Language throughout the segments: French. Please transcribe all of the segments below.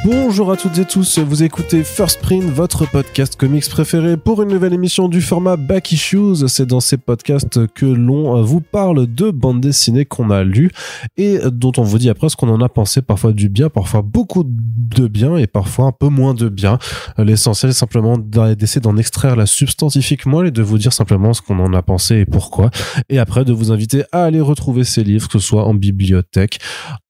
Bonjour à toutes et tous, vous écoutez First Print, votre podcast comics préféré pour une nouvelle émission du format Back Issues. C'est dans ces podcasts que l'on vous parle de bandes dessinées qu'on a lues et dont on vous dit après ce qu'on en a pensé, parfois du bien, parfois beaucoup de bien et parfois un peu moins de bien. L'essentiel est simplement d'essayer d'en extraire la substantifique moelle et de vous dire simplement ce qu'on en a pensé et pourquoi. Et après de vous inviter à aller retrouver ces livres, que ce soit en bibliothèque,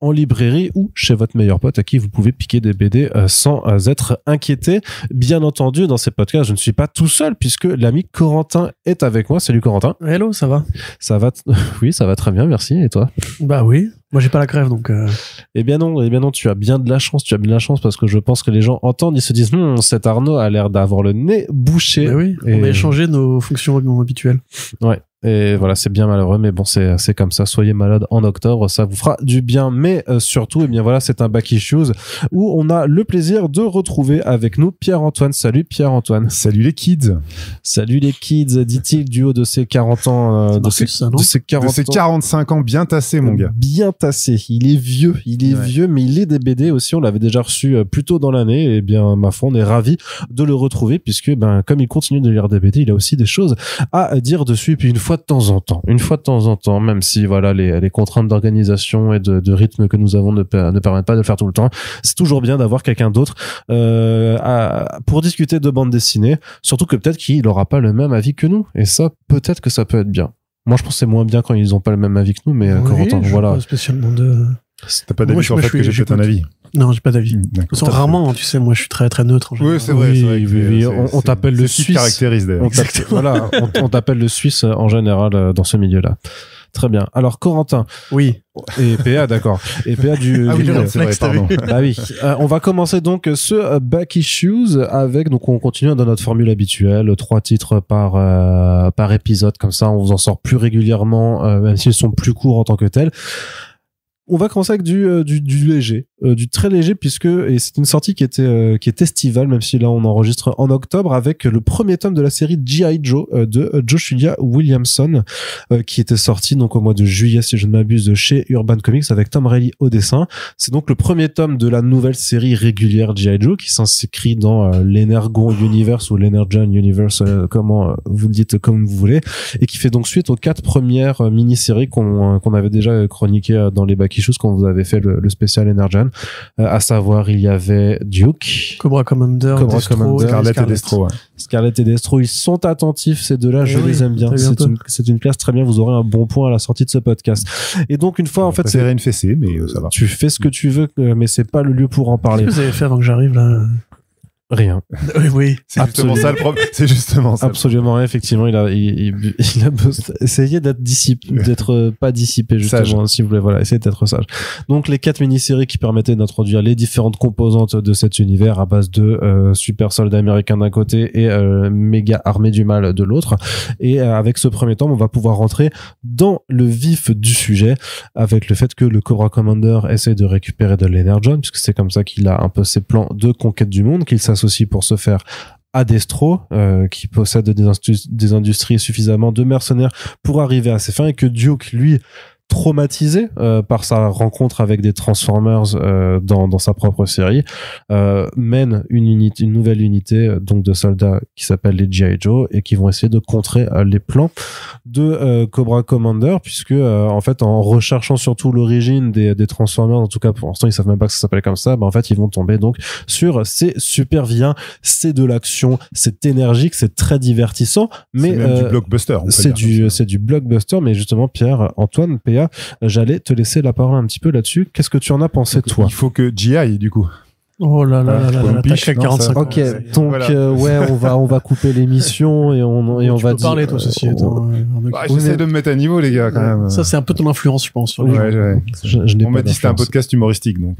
en librairie ou chez votre meilleur pote à qui vous pouvez piquer des BD sans être inquiété. Bien entendu, dans ces podcasts, je ne suis pas tout seul puisque l'ami Corentin est avec moi. Salut Corentin. Hello, ça va? Ça va Oui, ça va très bien, merci. Et toi? Bah oui, moi j'ai pas la crève donc... Eh bien non, tu as bien de la chance, parce que je pense que les gens entendent, ils se disent cet Arnaud a l'air d'avoir le nez bouché. Bah oui, on a échangé nos fonctions habituelles. Ouais. Et voilà, c'est bien malheureux, mais bon, c'est comme ça. Soyez malade en octobre, ça vous fera du bien. Mais surtout, eh bien voilà, c'est un Back Issues où on a le plaisir de retrouver avec nous Pierre-Antoine. Salut Pierre-Antoine. Salut les kids. Salut les kids, dit-il du haut de ses 40 ans. De ses 45 ans bien tassés, mon gars. Bien tassé. Il est vieux, vieux, mais il est des BD aussi. On l'avait déjà reçu plus tôt dans l'année. Et bien, ma foi, on est ravis de le retrouver puisque, comme il continue de lire des BD, il a aussi des choses à dire dessus. Et puis une fois de temps en temps, même si voilà les contraintes d'organisation et de rythme que nous avons ne permettent pas de le faire tout le temps, c'est toujours bien d'avoir quelqu'un d'autre pour discuter de bande dessinée, surtout que peut-être qu'il aura pas le même avis que nous, et ça peut-être que ça peut être bien. Moi je pense que c'est moins bien quand ils ont pas le même avis que nous, mais oui, Corentin, voilà. Pas spécialement de... T'as pas d'avis sur le fait que j'ai peut-être un avis? Non, j'ai pas d'avis. Rarement, tu sais, moi je suis très très neutre en général. Oui, c'est vrai. Oui, on t'appelle le Suisse. Caractérise d'ailleurs. On t'appelle le Suisse en général dans ce milieu-là. Très bien. Alors Corentin. Oui. Et PA, d'accord. Et PA du... Ah oui, c'est vrai, pardon. Bah oui. On va commencer donc ce Back Issues avec, donc on continue dans notre formule habituelle, 3 titres par épisode, comme ça on vous en sort plus régulièrement, même s'ils sont plus courts en tant que tels. On va commencer avec du léger, du très léger, et c'est une sortie qui est estivale, même si là on enregistre en octobre, avec le premier tome de la série G.I. Joe de Joshua Williamson, qui était sorti donc au mois de juillet, si je ne m'abuse, chez Urban Comics avec Tom Reilly au dessin. C'est donc le premier tome de la nouvelle série régulière G.I. Joe qui s'inscrit dans l'Energon Universe ou l'Energon Universe, comment vous le dites comme vous voulez, et qui fait donc suite aux 4 premières mini-séries qu'on avait déjà chroniquées dans les Back Issues quand vous avez fait le spécial Energon, à savoir il y avait Duke, Cobra Commander, Scarlet et Destro. Ouais. Scarlet et Destro, ils sont attentifs ces deux-là, je les aime bien. C'est une classe très bien, vous aurez un bon point à la sortie de ce podcast. Et donc une fois en fait, c'est une fessée, mais ça va. Tu fais ce que tu veux, mais c'est pas le lieu pour en parler. Qu'est-ce que vous avez fait avant que j'arrive là? Rien. Oui. C'est justement ça le problème. C'est justement ça. Absolument rien. Effectivement, il a essayé d'être pas dissipé, justement, si vous voulez. Voilà, essayez d'être sage. Donc, les 4 mini-séries qui permettaient d'introduire les différentes composantes de cet univers à base de super soldats américains d'un côté et méga armée du mal de l'autre. Et avec ce premier tome, on va pouvoir rentrer dans le vif du sujet avec le fait que le Cobra Commander essaie de récupérer de l'Energon, puisque c'est comme ça qu'il a un peu ses plans de conquête du monde, qu'il s'associe pour se faire à Destro, qui possède des industries suffisamment de mercenaires pour arriver à ses fins, et que Duke, lui, traumatisé par sa rencontre avec des Transformers dans sa propre série, mène une nouvelle unité donc de soldats qui s'appelle les G.I. Joe et qui vont essayer de contrer les plans de Cobra Commander, puisque en fait en recherchant surtout l'origine des Transformers, en tout cas pour l'instant ils savent même pas que ça s'appelle comme ça, en fait ils vont tomber donc sur c'est super vilain, c'est de l'action, c'est énergique, c'est très divertissant, mais c'est même du blockbuster, c'est du blockbuster. Mais justement Pierre-Antoine, PA, j'allais te laisser la parole un petit peu là-dessus. Qu'est-ce que tu en as pensé, toi? Il faut que GI, du coup. Oh là là là là, t'as 45 ans. Ok, donc voilà. on va couper l'émission et on va dire. Parler toi ceci étant. J'essaie de me mettre à niveau les gars quand même. Ça c'est un peu ton influence je pense sur les gens. Je n'ai on m'a dit que c'était un podcast humoristique donc.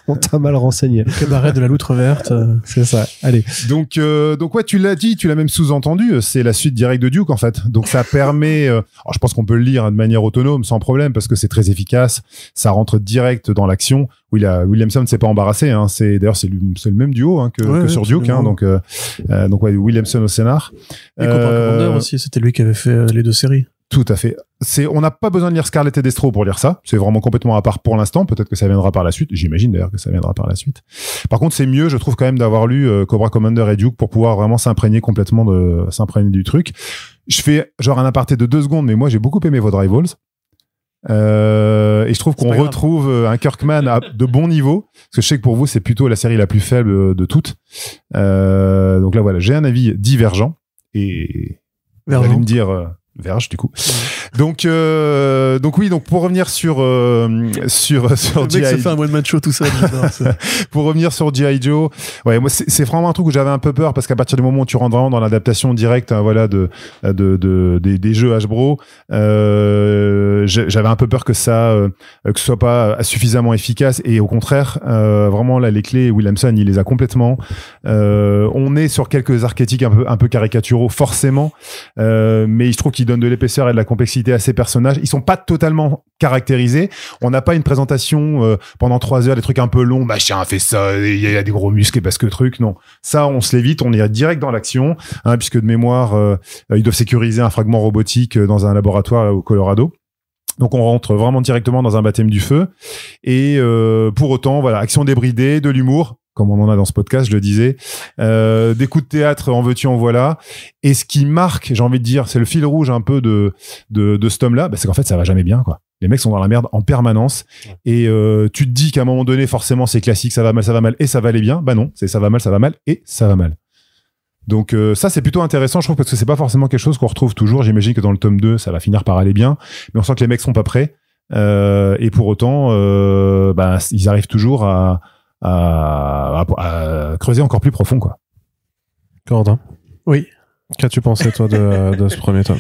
On t'a mal renseigné. Le cabaret de la loutre verte. C'est ça. Allez. Donc ouais, tu l'as dit, tu l'as même sous-entendu, c'est la suite directe de Duke en fait. Donc ça permet, alors je pense qu'on peut le lire de manière autonome sans problème parce que c'est très efficace, ça rentre direct dans l'action. Williamson ne s'est pas embarrassé, hein. C'est le même duo hein, que sur Duke, hein. Donc ouais, Williamson au scénar. Et Cobra Commander aussi, c'était lui qui avait fait les 2 séries. Tout à fait. On n'a pas besoin de lire Scarlet et Destro pour lire ça. C'est vraiment complètement à part pour l'instant. Peut-être que ça viendra par la suite. J'imagine d'ailleurs que ça viendra par la suite. Par contre, c'est mieux, je trouve quand même, d'avoir lu Cobra Commander et Duke pour pouvoir vraiment s'imprégner du truc. Je fais genre un aparté de 2 secondes, mais moi j'ai beaucoup aimé vos Rivals. Et je trouve qu'on retrouve un Kirkman de bon niveau, parce que je sais que pour vous c'est plutôt la série la plus faible de toutes. Donc là voilà, j'ai un avis divergent et vous allez me dire Verge du coup. Donc oui, donc pour revenir sur le mec se fait un one man show tout seul. Pour revenir sur G.I. Joe, ouais, moi c'est vraiment un truc où j'avais un peu peur, parce qu'à partir du moment où tu rentres vraiment dans l'adaptation directe, voilà, des jeux Hasbro, j'avais un peu peur que ça que ce soit pas suffisamment efficace, et au contraire, vraiment là les clés, Williamson il les a complètement. On est sur quelques archétypes un peu caricaturaux forcément, mais je trouve qu'ils donnent de l'épaisseur et de la complexité à ces personnages. Ils sont pas totalement caractérisés. On n'a pas une présentation pendant 3 heures, des trucs un peu longs, machin fait ça, il y a des gros muscles parce que truc. Non, ça on se l'évite, on est direct dans l'action, hein, puisque de mémoire ils doivent sécuriser un fragment robotique dans un laboratoire là, au Colorado. Donc on rentre vraiment directement dans un baptême du feu, et pour autant voilà, action débridée, de l'humour comme on en a dans ce podcast, je le disais, des coups de théâtre en veux-tu en voilà. Et ce qui marque, j'ai envie de dire, c'est le fil rouge un peu de ce tome-là, c'est qu'en fait ça va jamais bien, quoi. Les mecs sont dans la merde en permanence, et tu te dis qu'à un moment donné forcément c'est classique, ça va mal et ça va aller bien. Bah non, c'est ça va mal et ça va mal. Donc ça c'est plutôt intéressant, je trouve, parce que c'est pas forcément quelque chose qu'on retrouve toujours. J'imagine que dans le tome 2 ça va finir par aller bien, mais on sent que les mecs sont pas prêts, et pour autant ils arrivent toujours à creuser encore plus profond, quoi. Corentin, oui. Qu'as-tu pensé toi de ce premier tome?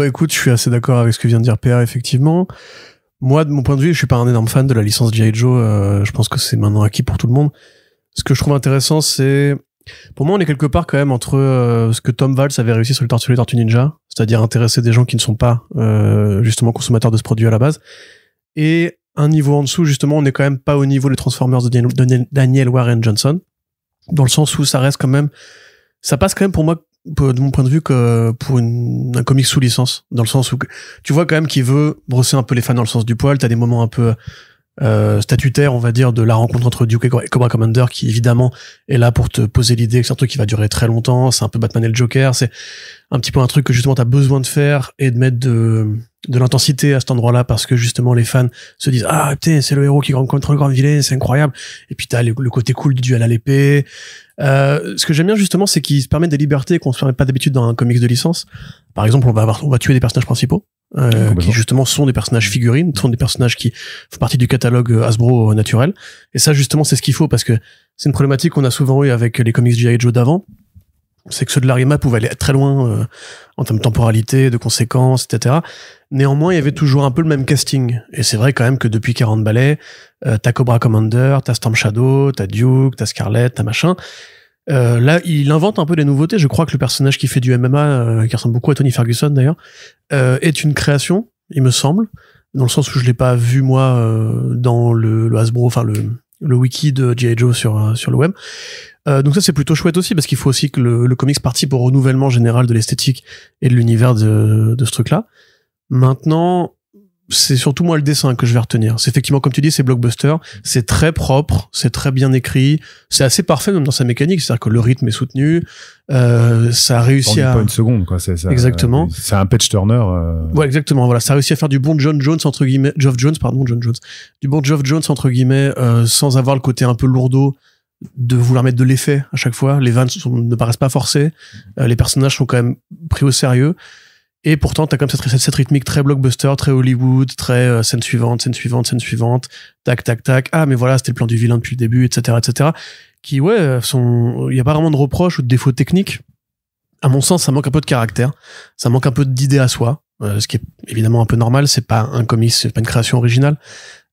Écoute, je suis assez d'accord avec ce que vient de dire PR, effectivement. Moi, de mon point de vue, je suis pas un énorme fan de la licence G.I. Joe. Je pense que c'est maintenant acquis pour tout le monde. Ce que je trouve intéressant, c'est, pour moi, on est quelque part quand même entre ce que Tom Valls avait réussi sur les Tortues Ninja, c'est-à-dire intéresser des gens qui ne sont pas justement consommateurs de ce produit à la base, et un niveau en dessous, justement, on n'est quand même pas au niveau des Transformers de Daniel Warren Johnson, dans le sens où ça reste quand même, ça passe quand même pour moi, de mon point de vue, que pour un comic sous licence, dans le sens où tu vois quand même qu'il veut brosser un peu les fans dans le sens du poil. T'as des moments un peu statutaires, on va dire, de la rencontre entre Duke et Cobra Commander, qui évidemment est là pour te poser l'idée que c'est un truc qui va durer très longtemps. C'est un peu Batman et le Joker, c'est un petit peu un truc que justement t'as besoin de faire et de mettre de l'intensité à cet endroit-là, parce que justement les fans se disent putain, c'est le héros qui rencontre le grand vilain, c'est incroyable. Et puis t'as le côté cool du duel à l'épée. Ce que j'aime bien justement, c'est qu'il se permet des libertés qu'on se permet pas d'habitude dans un comics de licence. Par exemple, on va tuer des personnages principaux, qui justement sont des personnages figurines, sont des personnages qui font partie du catalogue Hasbro naturel. Et ça justement, c'est ce qu'il faut, parce que c'est une problématique qu'on a souvent eu avec les comics G.I. Joe d'avant. C'est que ceux de l'Arima pouvaient aller très loin en termes de temporalité, de conséquences, etc. Néanmoins, il y avait toujours un peu le même casting. Et c'est vrai quand même que depuis 40 balais, t'as Cobra Commander, t'as Storm Shadow, t'as Duke, t'as Scarlet, t'as machin. Là, il invente un peu des nouveautés. Je crois que le personnage qui fait du MMA, qui ressemble beaucoup à Tony Ferguson d'ailleurs, est une création, il me semble, dans le sens où je l'ai pas vu moi dans le Hasbro, enfin le wiki de G.I. Joe sur le web. Donc ça c'est plutôt chouette aussi, parce qu'il faut aussi que le comics participe au renouvellement général de l'esthétique et de l'univers de ce truc-là. Maintenant, c'est surtout moi le dessin que je vais retenir. C'est effectivement, comme tu dis, c'est blockbuster, c'est très propre, c'est très bien écrit, c'est assez parfait même dans sa mécanique, c'est-à-dire que le rythme est soutenu, ça a réussi à... pas une seconde, quoi. C'est ça. Exactement. C'est un page turner. Ouais, exactement. Voilà, ça a réussi à faire du bon Geoff Jones entre guillemets, du bon Geoff Jones entre guillemets, sans avoir le côté un peu lourdeau de vouloir mettre de l'effet à chaque fois. Les vannes ne paraissent pas forcées, les personnages sont quand même pris au sérieux. Et pourtant, t'as comme cette rythmique très blockbuster, très Hollywood, très scène suivante, tac, tac, tac. Ah, mais voilà, c'était le plan du vilain depuis le début, etc., etc. Qui, ouais, il y a pas vraiment de reproches ou de défauts techniques. À mon sens, ça manque un peu de caractère. Ça manque un peu d'idée à soi. Ce qui est évidemment un peu normal. C'est pas un comics, c'est pas une création originale.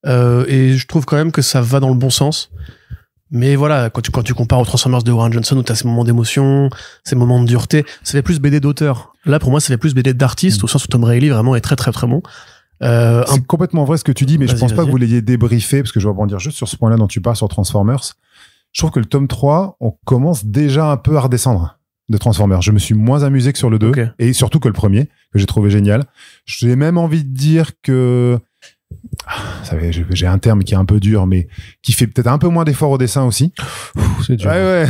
Et je trouve quand même que ça va dans le bon sens. Mais voilà, quand tu compares aux Transformers de Warren Johnson, où t'as ces moments d'émotion, ces moments de dureté, ça fait plus BD d'auteur. Là, pour moi, ça fait plus BD d'artiste, au sens où Tom Reilly vraiment est très très très bon. C'est complètement vrai ce que tu dis, mais je pense pas que vous l'ayez débriefé, parce que je vais rebondir juste sur ce point-là dont tu parles sur Transformers. Je trouve que le tome 3, on commence déjà un peu à redescendre de Transformers. Je me suis moins amusé que sur le 2, et surtout que le premier, que j'ai trouvé génial. J'ai même envie de dire que j'ai un terme qui est un peu dur, mais qui fait peut-être un peu moins d'efforts au dessin aussi. C'est dur. Ouais.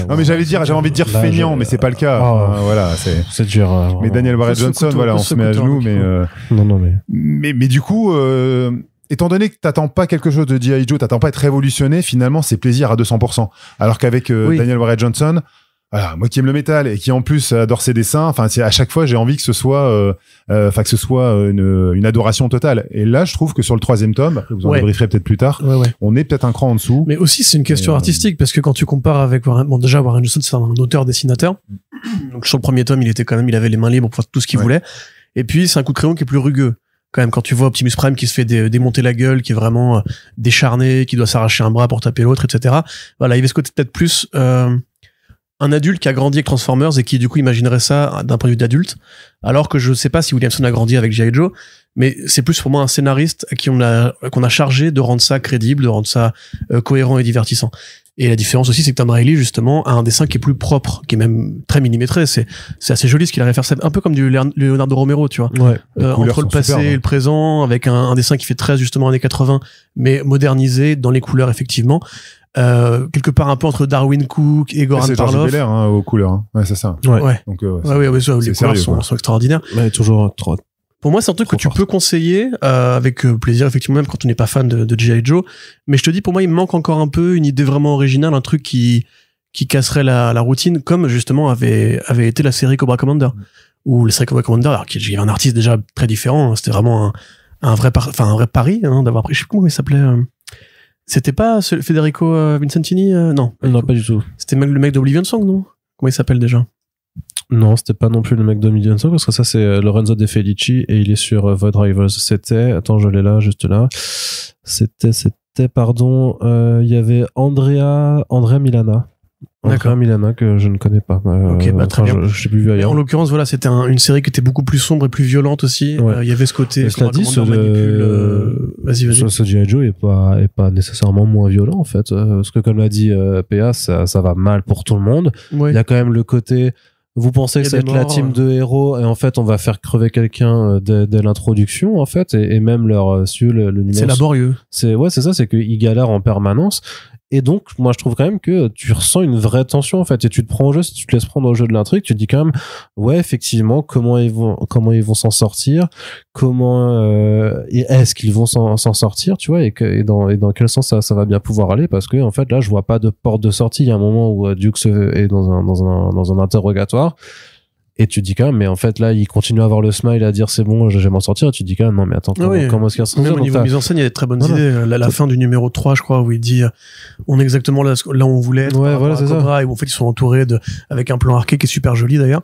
Non, mais j'avais envie de dire là, feignant, mais c'est pas le cas. Voilà, c'est dur. Mais Daniel Barrett Johnson, voilà, on se met à genoux, mais du coup, étant donné que t'attends pas quelque chose de G.I. Joe, t'attends pas être révolutionné, finalement, c'est plaisir à 200%. Alors qu'avec Daniel Barrett Johnson, voilà, moi qui aime le métal et qui en plus adore ses dessins, enfin, à chaque fois j'ai envie que ce soit, une adoration totale. Et là, je trouve que sur le 3e tome, après vous en débrieferez peut-être plus tard, on est peut-être un cran en dessous. Mais aussi c'est une question artistique parce que quand tu compares avec Warren Johnson, c'est un auteur-dessinateur. Donc sur le 1er tome, il avait les mains libres pour faire tout ce qu'il voulait. Et puis c'est un coup de crayon qui est plus rugueux. Quand même, quand tu vois Optimus Prime qui se fait démonter la gueule, qui est vraiment décharné, qui doit s'arracher un bras pour taper l'autre, etc. Voilà, il y avait ce côté peut-être plus un adulte qui a grandi avec Transformers et qui du coup imaginerait ça d'un point de vue d'adulte, alors que je sais pas si Williamson a grandi avec G.I. Joe, mais c'est plus pour moi un scénariste à qui qu'on a chargé de rendre ça crédible, de rendre ça cohérent et divertissant. Et la différence aussi, c'est que Tom Reilly, justement, a un dessin qui est plus propre, qui est même très millimétré. C'est assez joli ce qu'il arrive à faire. C'est un peu comme du Leonardo Romero, tu vois. Entre le passé et le présent, avec un dessin qui fait très, justement, années 80, mais modernisé dans les couleurs, effectivement. Quelque part un peu entre Darwin Cook et Goran Parlov. C'est Georges aux couleurs, hein. Ouais, c'est ça. Ouais. Donc, les couleurs sont extraordinaires. Mais toujours trop. Pour moi, c'est un truc que tu peux conseiller avec plaisir, effectivement, même quand on n'est pas fan de G.I. Joe. Mais je te dis, pour moi, il me manque encore un peu une idée vraiment originale, un truc qui casserait la routine, comme justement avait été la série Cobra Commander. Ou la série Cobra Commander, alors qu'il y avait un artiste déjà très différent, hein. C'était vraiment un vrai pari, hein, d'avoir pris, je sais plus comment il s'appelait. C'était pas Federico Vincentini, non. Non, pas du tout. C'était le mec d'Oblivion Song, non? Comment il s'appelle déjà? Non, c'était pas non plus le mec de Million Song, parce que ça c'est Lorenzo De Felici et il est sur Void Rivals. Attends, je l'ai là, juste là. Pardon, il y avait Andrea Milana. Andrea Milana que je ne connais pas. Très bien. Je sais plus vu ailleurs. En l'occurrence, voilà, c'était une série qui était beaucoup plus sombre et plus violente aussi. Il y avait ce côté. Cela dit, vas-y. Ce G.I. Joe est pas nécessairement moins violent en fait, parce que comme l'a dit PA, ça va mal pour tout le monde. Il y a quand même le côté. Vous pensez que ça va être la team de héros et en fait on va faire crever quelqu'un dès l'introduction en fait et même le numéro. C'est laborieux. C'est ça, c'est qu'ils galèrent en permanence. Et donc, moi, je trouve quand même que tu ressens une vraie tension, en fait, et tu te prends au jeu, si tu te laisses prendre au jeu de l'intrigue, tu te dis quand même, ouais, effectivement, comment ils vont s'en sortir, est-ce qu'ils vont s'en sortir, tu vois, et dans quel sens ça va bien pouvoir aller, parce que, en fait, là, je vois pas de porte de sortie. Il y a un moment où Dukes est dans un interrogatoire. Et tu te dis quand même, mais en fait là il continue à avoir le smile à dire c'est bon, je vais m'en sortir, et tu te dis quand même non mais attends, comment est-ce qu'il y a même au niveau mise en scène il y a des très bonnes idées. La fin du numéro 3 je crois, où il dit on est exactement là où on voulait être, voilà, c'est Cobra, et où en fait ils sont entourés avec un plan arqué qui est super joli d'ailleurs.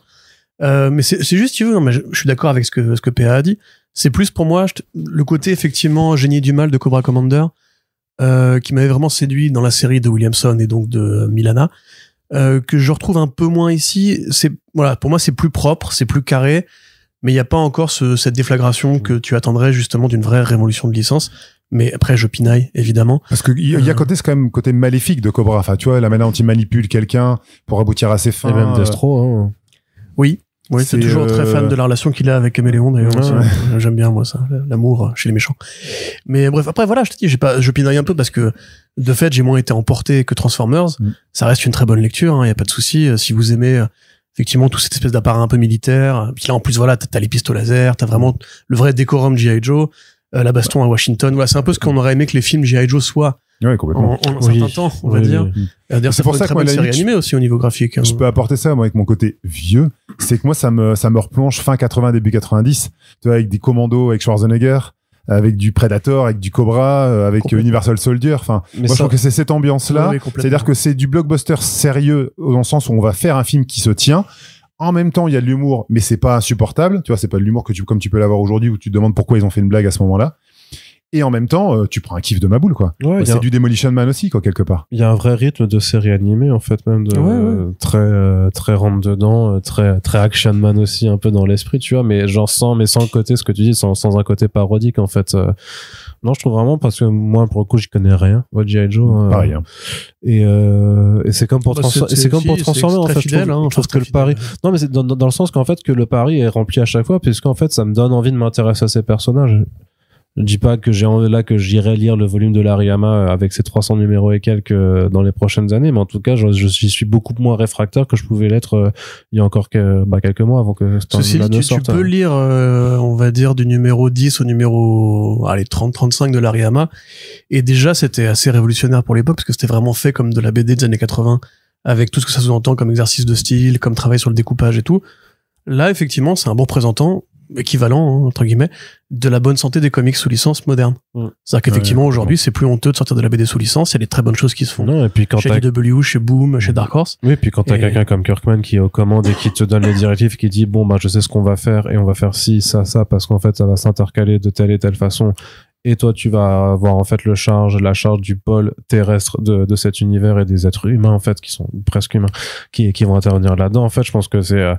Mais c'est juste, tu veux, mais je suis d'accord avec ce que PA a dit. C'est plus pour moi le côté effectivement génie du mal de Cobra Commander qui m'avait vraiment séduit dans la série de Williamson et donc de Milana. Que je retrouve un peu moins ici. Pour moi c'est plus propre, c'est plus carré, mais il n'y a pas encore cette déflagration que tu attendrais justement d'une vraie révolution de licence. Mais après je pinaille évidemment parce que il y a c'est quand même côté maléfique de Cobra, enfin tu vois, la manière dont il manipule quelqu'un pour aboutir à ses fins, et même Destro hein. Oui, c'est toujours très fan de la relation qu'il a avec Caméléon d'ailleurs. J'aime bien moi ça, l'amour chez les méchants. Mais bref, après voilà, je te dis, je pinaille un peu parce que de fait j'ai moins été emporté que Transformers. Ça reste une très bonne lecture, hein, y a pas de souci. Si vous aimez effectivement toute cette espèce d'appareil un peu militaire, puis là en plus voilà, t'as les pistes au laser, t'as vraiment le vrai décorum G.I. Joe, la baston à Washington. Voilà, c'est un peu ce qu'on aurait aimé que les films G.I. Joe soient. Ouais, complètement. En un certain temps, on va dire. D'ailleurs, c'est pour ça que moi, la série animée aussi au niveau graphique. Je peux apporter ça, moi, avec mon côté vieux. C'est que moi, ça me replonge fin 80, début 90. Tu vois, avec des commandos, avec Schwarzenegger, avec du Predator, avec du Cobra, avec Universal Soldier. Enfin, moi, je trouve que c'est cette ambiance-là. C'est-à-dire que c'est du blockbuster sérieux, dans le sens où on va faire un film qui se tient. En même temps, il y a de l'humour, mais c'est pas insupportable. Tu vois, c'est pas de l'humour comme tu peux l'avoir aujourd'hui, où tu te demandes pourquoi ils ont fait une blague à ce moment-là. Et en même temps, tu prends un kiff de ma boule, quoi. C'est du Demolition Man aussi, quoi, quelque part. Il y a un vrai rythme de série animée, en fait, même très rentre dedans, très action man aussi, un peu dans l'esprit, tu vois, mais genre sans le côté, ce que tu dis, sans un côté parodique, en fait. Non, je trouve vraiment, parce que moi, pour le coup, j'y connais rien au G.I. Joe. Pareil. Hein. Et c'est comme pour transformer, en fait. Fidèle, je trouve que le pari. Non, mais c'est dans le sens qu'en fait, que le pari est rempli à chaque fois, puisqu'en fait, ça me donne envie de m'intéresser à ces personnages. Je dis pas que j'irai lire le volume de l'Ariyama avec ses 300 numéros et quelques dans les prochaines années, mais en tout cas, j'y suis beaucoup moins réfractaire que je pouvais l'être il y a encore quelques mois avant que Ceci dit, tu peux lire, on va dire, du numéro 10 au numéro 30-35 de l'Ariyama, et déjà, c'était assez révolutionnaire pour l'époque, parce que c'était vraiment fait comme de la BD des années 80, avec tout ce que ça sous-entend comme exercice de style, comme travail sur le découpage et tout. Là, effectivement, c'est un bon représentant, équivalent, entre guillemets, de la bonne santé des comics sous licence moderne. C'est-à-dire qu'effectivement, aujourd'hui, c'est plus honteux de sortir de la BD sous licence, il y a des très bonnes choses qui se font. Non, et puis chez DW, chez Boom, chez Dark Horse. Oui, puis quand t'as quelqu'un comme Kirkman qui est aux commandes et qui te donne les directives, qui dit, bon, bah, je sais ce qu'on va faire, et on va faire ci, ça, parce qu'en fait, ça va s'intercaler de telle et telle façon. Et toi, tu vas avoir, en fait, la charge du pôle terrestre de cet univers et des êtres humains, en fait, qui sont presque humains, qui vont intervenir là-dedans. En fait, je pense que c'est,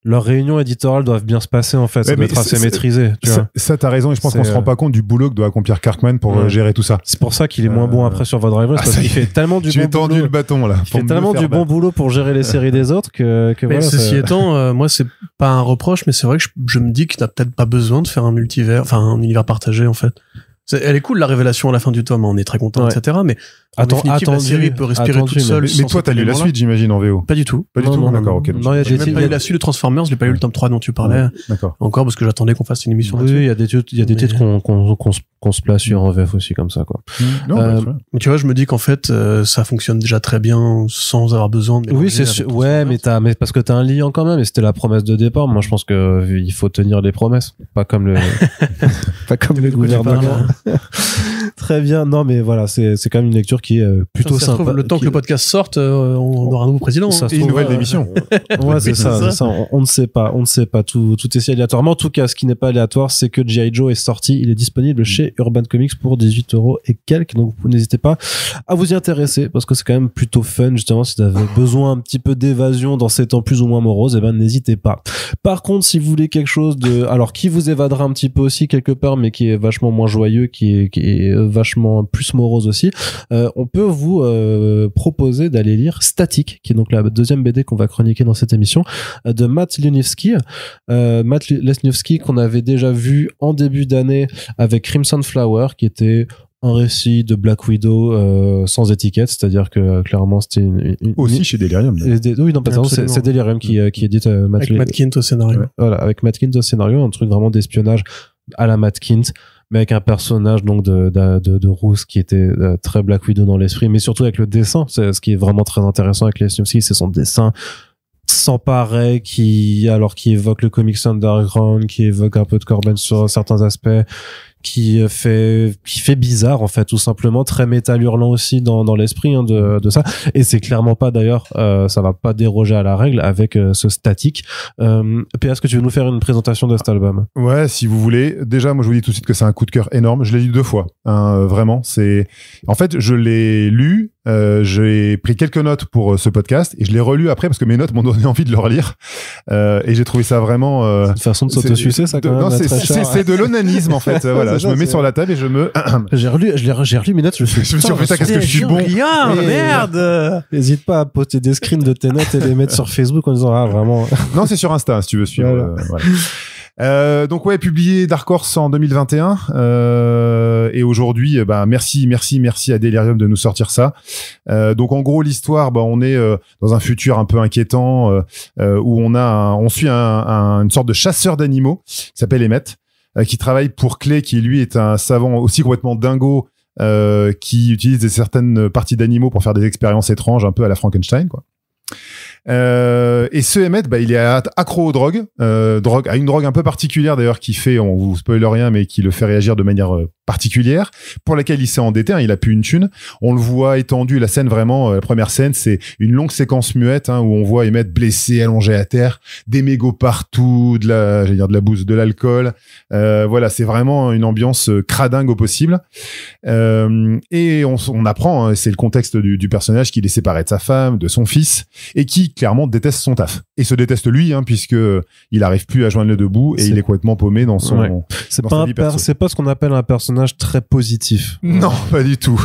leurs réunions éditoriales doivent bien se passer, en fait. Ça doit être assez maîtrisé. Ça, t'as raison. Et je pense qu'on se rend pas compte du boulot que doit accomplir Kirkman pour gérer tout ça. C'est pour ça qu'il est moins bon après sur Void Rival, parce qu'il fait tellement du bon boulot. J'ai tendu le bâton, là. Il fait tellement du bon boulot pour gérer les séries des autres que voilà. Ceci étant, moi, c'est pas un reproche, mais c'est vrai que je me dis qu'il n'a peut-être pas besoin de faire un multivers, enfin, un univers partagé, en fait. Elle est cool, la révélation à la fin du tome, on est très content, etc. Mais en définitive, la série peut respirer toute seule. Mais toi, t'as lu la suite, j'imagine, en VO? Pas du tout. Pas du tout. D'accord, ok. Non, il y a même pas lu la suite de Transformers, j'ai pas lu le tome 3 dont tu parlais. D'accord. Encore parce que j'attendais qu'on fasse une émission là-dessus. Oui, il y a des titres qu'on se place sur en VF aussi, comme ça, quoi. Mais tu vois, je me dis qu'en fait, ça fonctionne déjà très bien sans avoir besoin de. Oui, c'est sûr. Ouais, mais parce que t'as un lien quand même, et c'était la promesse de départ. Moi, je pense que il faut tenir les promesses. Pas comme le gouvernement. Très bien. Non, mais voilà, c'est quand même une lecture qui est plutôt sympa. Le temps que le podcast sorte, on aura un nouveau président. Et une nouvelle émission. Ouais, c'est ça. On ne sait pas. Tout est si aléatoirement. En tout cas, ce qui n'est pas aléatoire, c'est que G.I. Joe est sorti. Il est disponible chez Urban Comics pour 18€ et quelques. Donc, vous n'hésitez pas à vous y intéresser, parce que c'est quand même plutôt fun, justement. Si vous avez besoin un petit peu d'évasion dans ces temps plus ou moins moroses, eh ben, n'hésitez pas. Par contre, si vous voulez quelque chose qui vous évadera un petit peu aussi quelque part, mais qui est vachement moins joyeux, qui est vachement plus morose aussi, on peut vous proposer d'aller lire Static, qui est donc la deuxième BD qu'on va chroniquer dans cette émission, de Matt Lesniewski. Matt Lesniewski qu'on avait déjà vu en début d'année avec Crimson Flower, qui était un récit de Black Widow sans étiquette, c'est-à-dire que clairement c'était aussi chez Delirium. Oui, non, c'est Delirium qui édite avec Matt Kindt au scénario. Voilà, avec Matt Kindt au scénario, un truc vraiment d'espionnage à la Matt Kindt, mais avec un personnage donc de Roos qui était très Black Widow dans l'esprit, mais surtout avec le dessin. C'est ce qui est vraiment très intéressant avec Lesniewski, c'est son dessin sans pareil qui évoque le comics underground, qui évoque un peu de Corben sur certains aspects, qui fait bizarre en fait, tout simplement, très métal hurlant aussi dans l'esprit de ça, et c'est clairement pas d'ailleurs ça va pas déroger à la règle avec ce Static. P.A., est-ce que tu veux nous faire une présentation de cet album? Ouais, si vous voulez. Déjà, moi je vous dis tout de suite que c'est un coup de cœur énorme. Je l'ai lu 2 fois, vraiment. En fait, je l'ai lu, j'ai pris quelques notes pour ce podcast et je l'ai relu après parce que mes notes m'ont donné envie de le relire, et j'ai trouvé ça vraiment c'est une façon de s'auto-sucer, ça, quand même. Non, c'est de l'onanisme en fait. Voilà, je me mets sur la table et je me j'ai relu mes notes, je me suis dit putain, qu'est-ce que je suis bon. Merde. N'hésite pas à poster des screens de tes notes et les mettre sur Facebook en disant vraiment. Non, c'est sur Insta si tu veux suivre. Voilà. Donc ouais, publié Dark Horse en 2021, et aujourd'hui, merci à Delirium de nous sortir ça. Donc en gros, l'histoire, on est dans un futur un peu inquiétant, où on suit une sorte de chasseur d'animaux qui s'appelle Emmett, qui travaille pour Clay, qui lui est un savant aussi complètement dingo, qui utilise certaines parties d'animaux pour faire des expériences étranges, un peu à la Frankenstein, quoi. Et ce Emmett, il est accro aux drogues, à une drogue un peu particulière d'ailleurs qui fait, on vous spoile rien, mais qui le fait réagir de manière particulière, pour laquelle il s'est endetté, il a plus une thune. On le voit étendu, la scène vraiment, la première scène, c'est une longue séquence muette, où on voit Emmett blessé, allongé à terre, des mégots partout, de la bouse, de l'alcool. Voilà, c'est vraiment une ambiance cradingue au possible. Et on apprend, c'est le contexte du personnage, qu'il est séparé de sa femme, de son fils, et qui clairement déteste son taf. Et se déteste lui, puisque il arrive plus à joindre les deux bouts et il est complètement paumé dans son. C'est pas ce qu'on appelle un personnage personnage très positif. Non, pas du tout.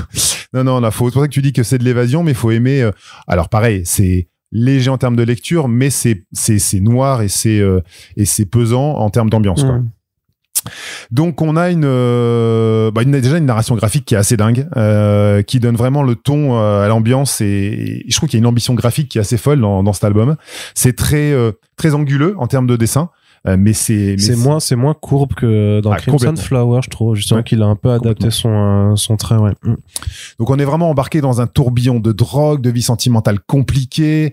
Non, c'est pour ça que tu dis que c'est de l'évasion, mais il faut aimer. Alors pareil, c'est léger en termes de lecture, mais c'est noir et c'est pesant en termes d'ambiance. Quoi. Donc on a déjà une narration graphique qui est assez dingue, qui donne vraiment le ton à l'ambiance, et je trouve qu'il y a une ambition graphique qui est assez folle dans cet album. C'est très anguleux en termes de dessin. Mais c'est moins courbe que dans Crimson Flower, je trouve, justement, qu'il a un peu adapté son trait, ouais. Donc on est vraiment embarqué dans un tourbillon de drogue, de vie sentimentale compliquée.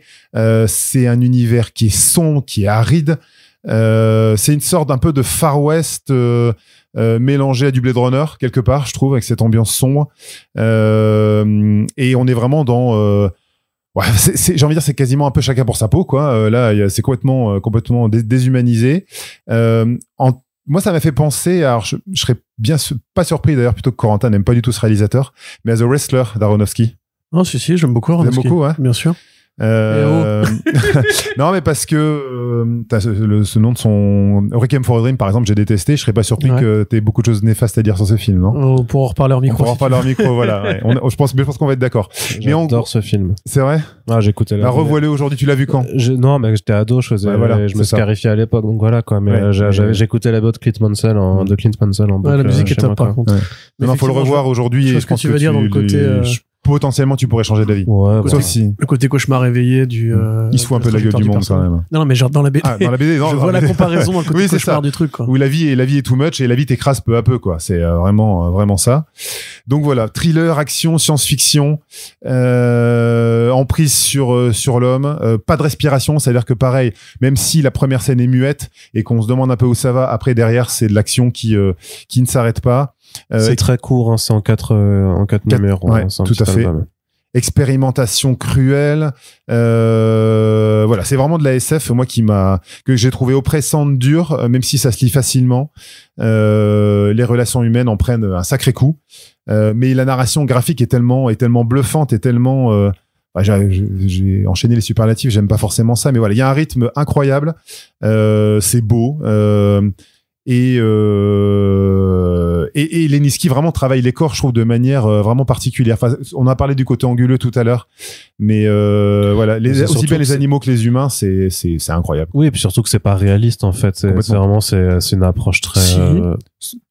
C'est un univers qui est sombre, qui est aride. C'est une sorte d'un peu de Far West mélangé à du Blade Runner quelque part, je trouve, avec cette ambiance sombre. Et on est vraiment dans ouais, j'ai envie de dire, c'est quasiment un peu chacun pour sa peau, quoi. Là, c'est complètement déshumanisé. Moi, ça m'a fait penser, alors je serais pas surpris d'ailleurs, plutôt que Corentin n'aime pas du tout ce réalisateur, mais à The Wrestler d'Aronofsky. Non, si, j'aime beaucoup Aronofsky. J'aime beaucoup, ouais. Bien sûr. Non, mais parce que t'as ce nom de son Requiem for a Dream, par exemple, j'ai détesté. Je serais pas surpris que t'aies beaucoup de choses néfastes à dire sur ce film, non? Pour en reparler hors micro. Voilà. Ouais. Je pense qu'on va être d'accord. J'adore ce film. C'est vrai? Ah, j'écoutais la revoilé aujourd'hui. Tu l'as vu quand? Non, mais j'étais ado, je me scarifiais à l'époque, donc voilà, quoi. Mais j'écoutais la boîte de Clint Mansell en boucle. La musique est top, par contre. Non, faut le revoir aujourd'hui. Je pense que tu veux dire dans le côté. Potentiellement, tu pourrais changer d'avis. Ouais, sauf si. Le côté cauchemar éveillé du. Il se fout un peu de la gueule du monde, quand même. Non, mais genre dans la BD. Ah, dans la BD, non. Je vois la comparaison dans le côté cauchemar du truc, quoi. Où la vie est too much et la vie t'écrase peu à peu, quoi. C'est vraiment ça. Donc voilà, thriller, action, science-fiction, emprise sur l'homme, pas de respiration, c'est-à-dire que pareil, même si la première scène est muette et qu'on se demande un peu où ça va, après derrière c'est de l'action qui ne s'arrête pas. C'est très court, hein, c'est en 4 numéros. Ouais, hein, tout à fait. Expérimentation cruelle. Voilà, c'est vraiment de la SF, moi que j'ai trouvé oppressante, dure, même si ça se lit facilement. Les relations humaines en prennent un sacré coup. Mais la narration graphique est tellement bluffante et tellement j'ai enchaîné les superlatifs, j'aime pas forcément ça, mais voilà, il y a un rythme incroyable. C'est beau. Et Leniski vraiment travaille les corps, je trouve, de manière vraiment particulière. Enfin, on a parlé du côté anguleux tout à l'heure, mais voilà, aussi bien les animaux que les humains, c'est incroyable. Oui, et puis surtout que c'est pas réaliste en fait. C'est vraiment c'est une approche très.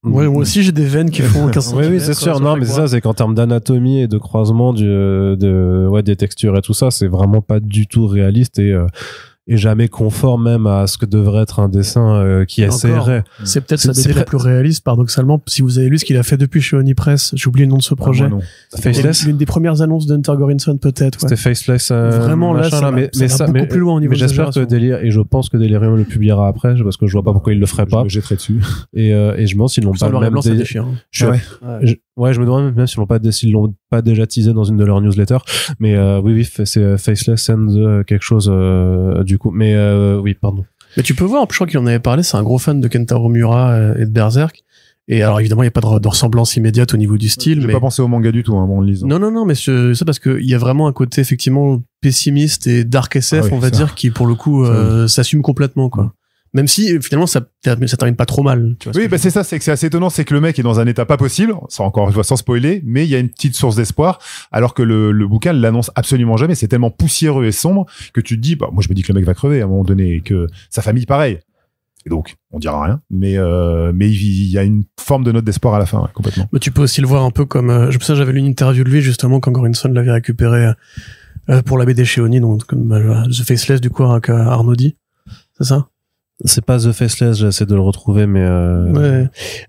Ouais, moi aussi j'ai des veines qui font 15 cm. Oui, c'est sûr. Non, mais c'est ça, c'est qu'en termes d'anatomie et de croisement des textures et tout ça, c'est vraiment pas du tout réaliste et jamais conforme même à ce que devrait être un dessin qui essaierait. C'est peut-être sa BD la plus réaliste, paradoxalement. Si vous avez lu ce qu'il a fait depuis chez Onipress, j'ai oublié le nom de ce projet. Faceless. L'une des premières annonces d'Hunter Gorinson, peut-être. Ouais. C'était Faceless. Vraiment, là, ça va beaucoup plus loin au niveau mais j'espère que et je pense que Delirium le publiera après, parce que je vois pas pourquoi il le ferait pas. Je jetterai dessus. Et je me demande s'ils l'ont pas même je me demande même s'ils l'ont pas déjà teasé dans une de leurs newsletters. Mais oui, c'est Faceless and quelque chose du coup. Mais oui, pardon. Mais tu peux voir, je crois qu'il en avait parlé, c'est un gros fan de Kentaro Miura et de Berserk. Et alors évidemment, il n'y a pas de ressemblance immédiate au niveau du style. J'ai pas pensé au manga du tout, hein, en le lisant. Non, mais c'est ça parce qu'il y a vraiment un côté effectivement pessimiste et dark SF, on va dire, qui pour le coup s'assume complètement, quoi. Même si finalement ça termine pas trop mal. Tu vois, oui, c'est ça, c'est que c'est assez étonnant, c'est que le mec est dans un état pas possible, ça encore une fois sans spoiler, mais il y a une petite source d'espoir, alors que le bouquin l'annonce absolument jamais. C'est tellement poussiéreux et sombre que tu te dis, moi je me dis que le mec va crever à un moment donné et que sa famille pareil. Et donc on dira rien, mais il y a une forme de note d'espoir à la fin, ouais, complètement. Mais tu peux aussi le voir un peu comme j'avais lu une interview de lui justement quand Gorinson l'avait récupéré pour la BD chez Oni, donc comme The Faceless du coup avec Arnaudi, c'est ça? C'est pas The Faceless, j'essaie de le retrouver, mais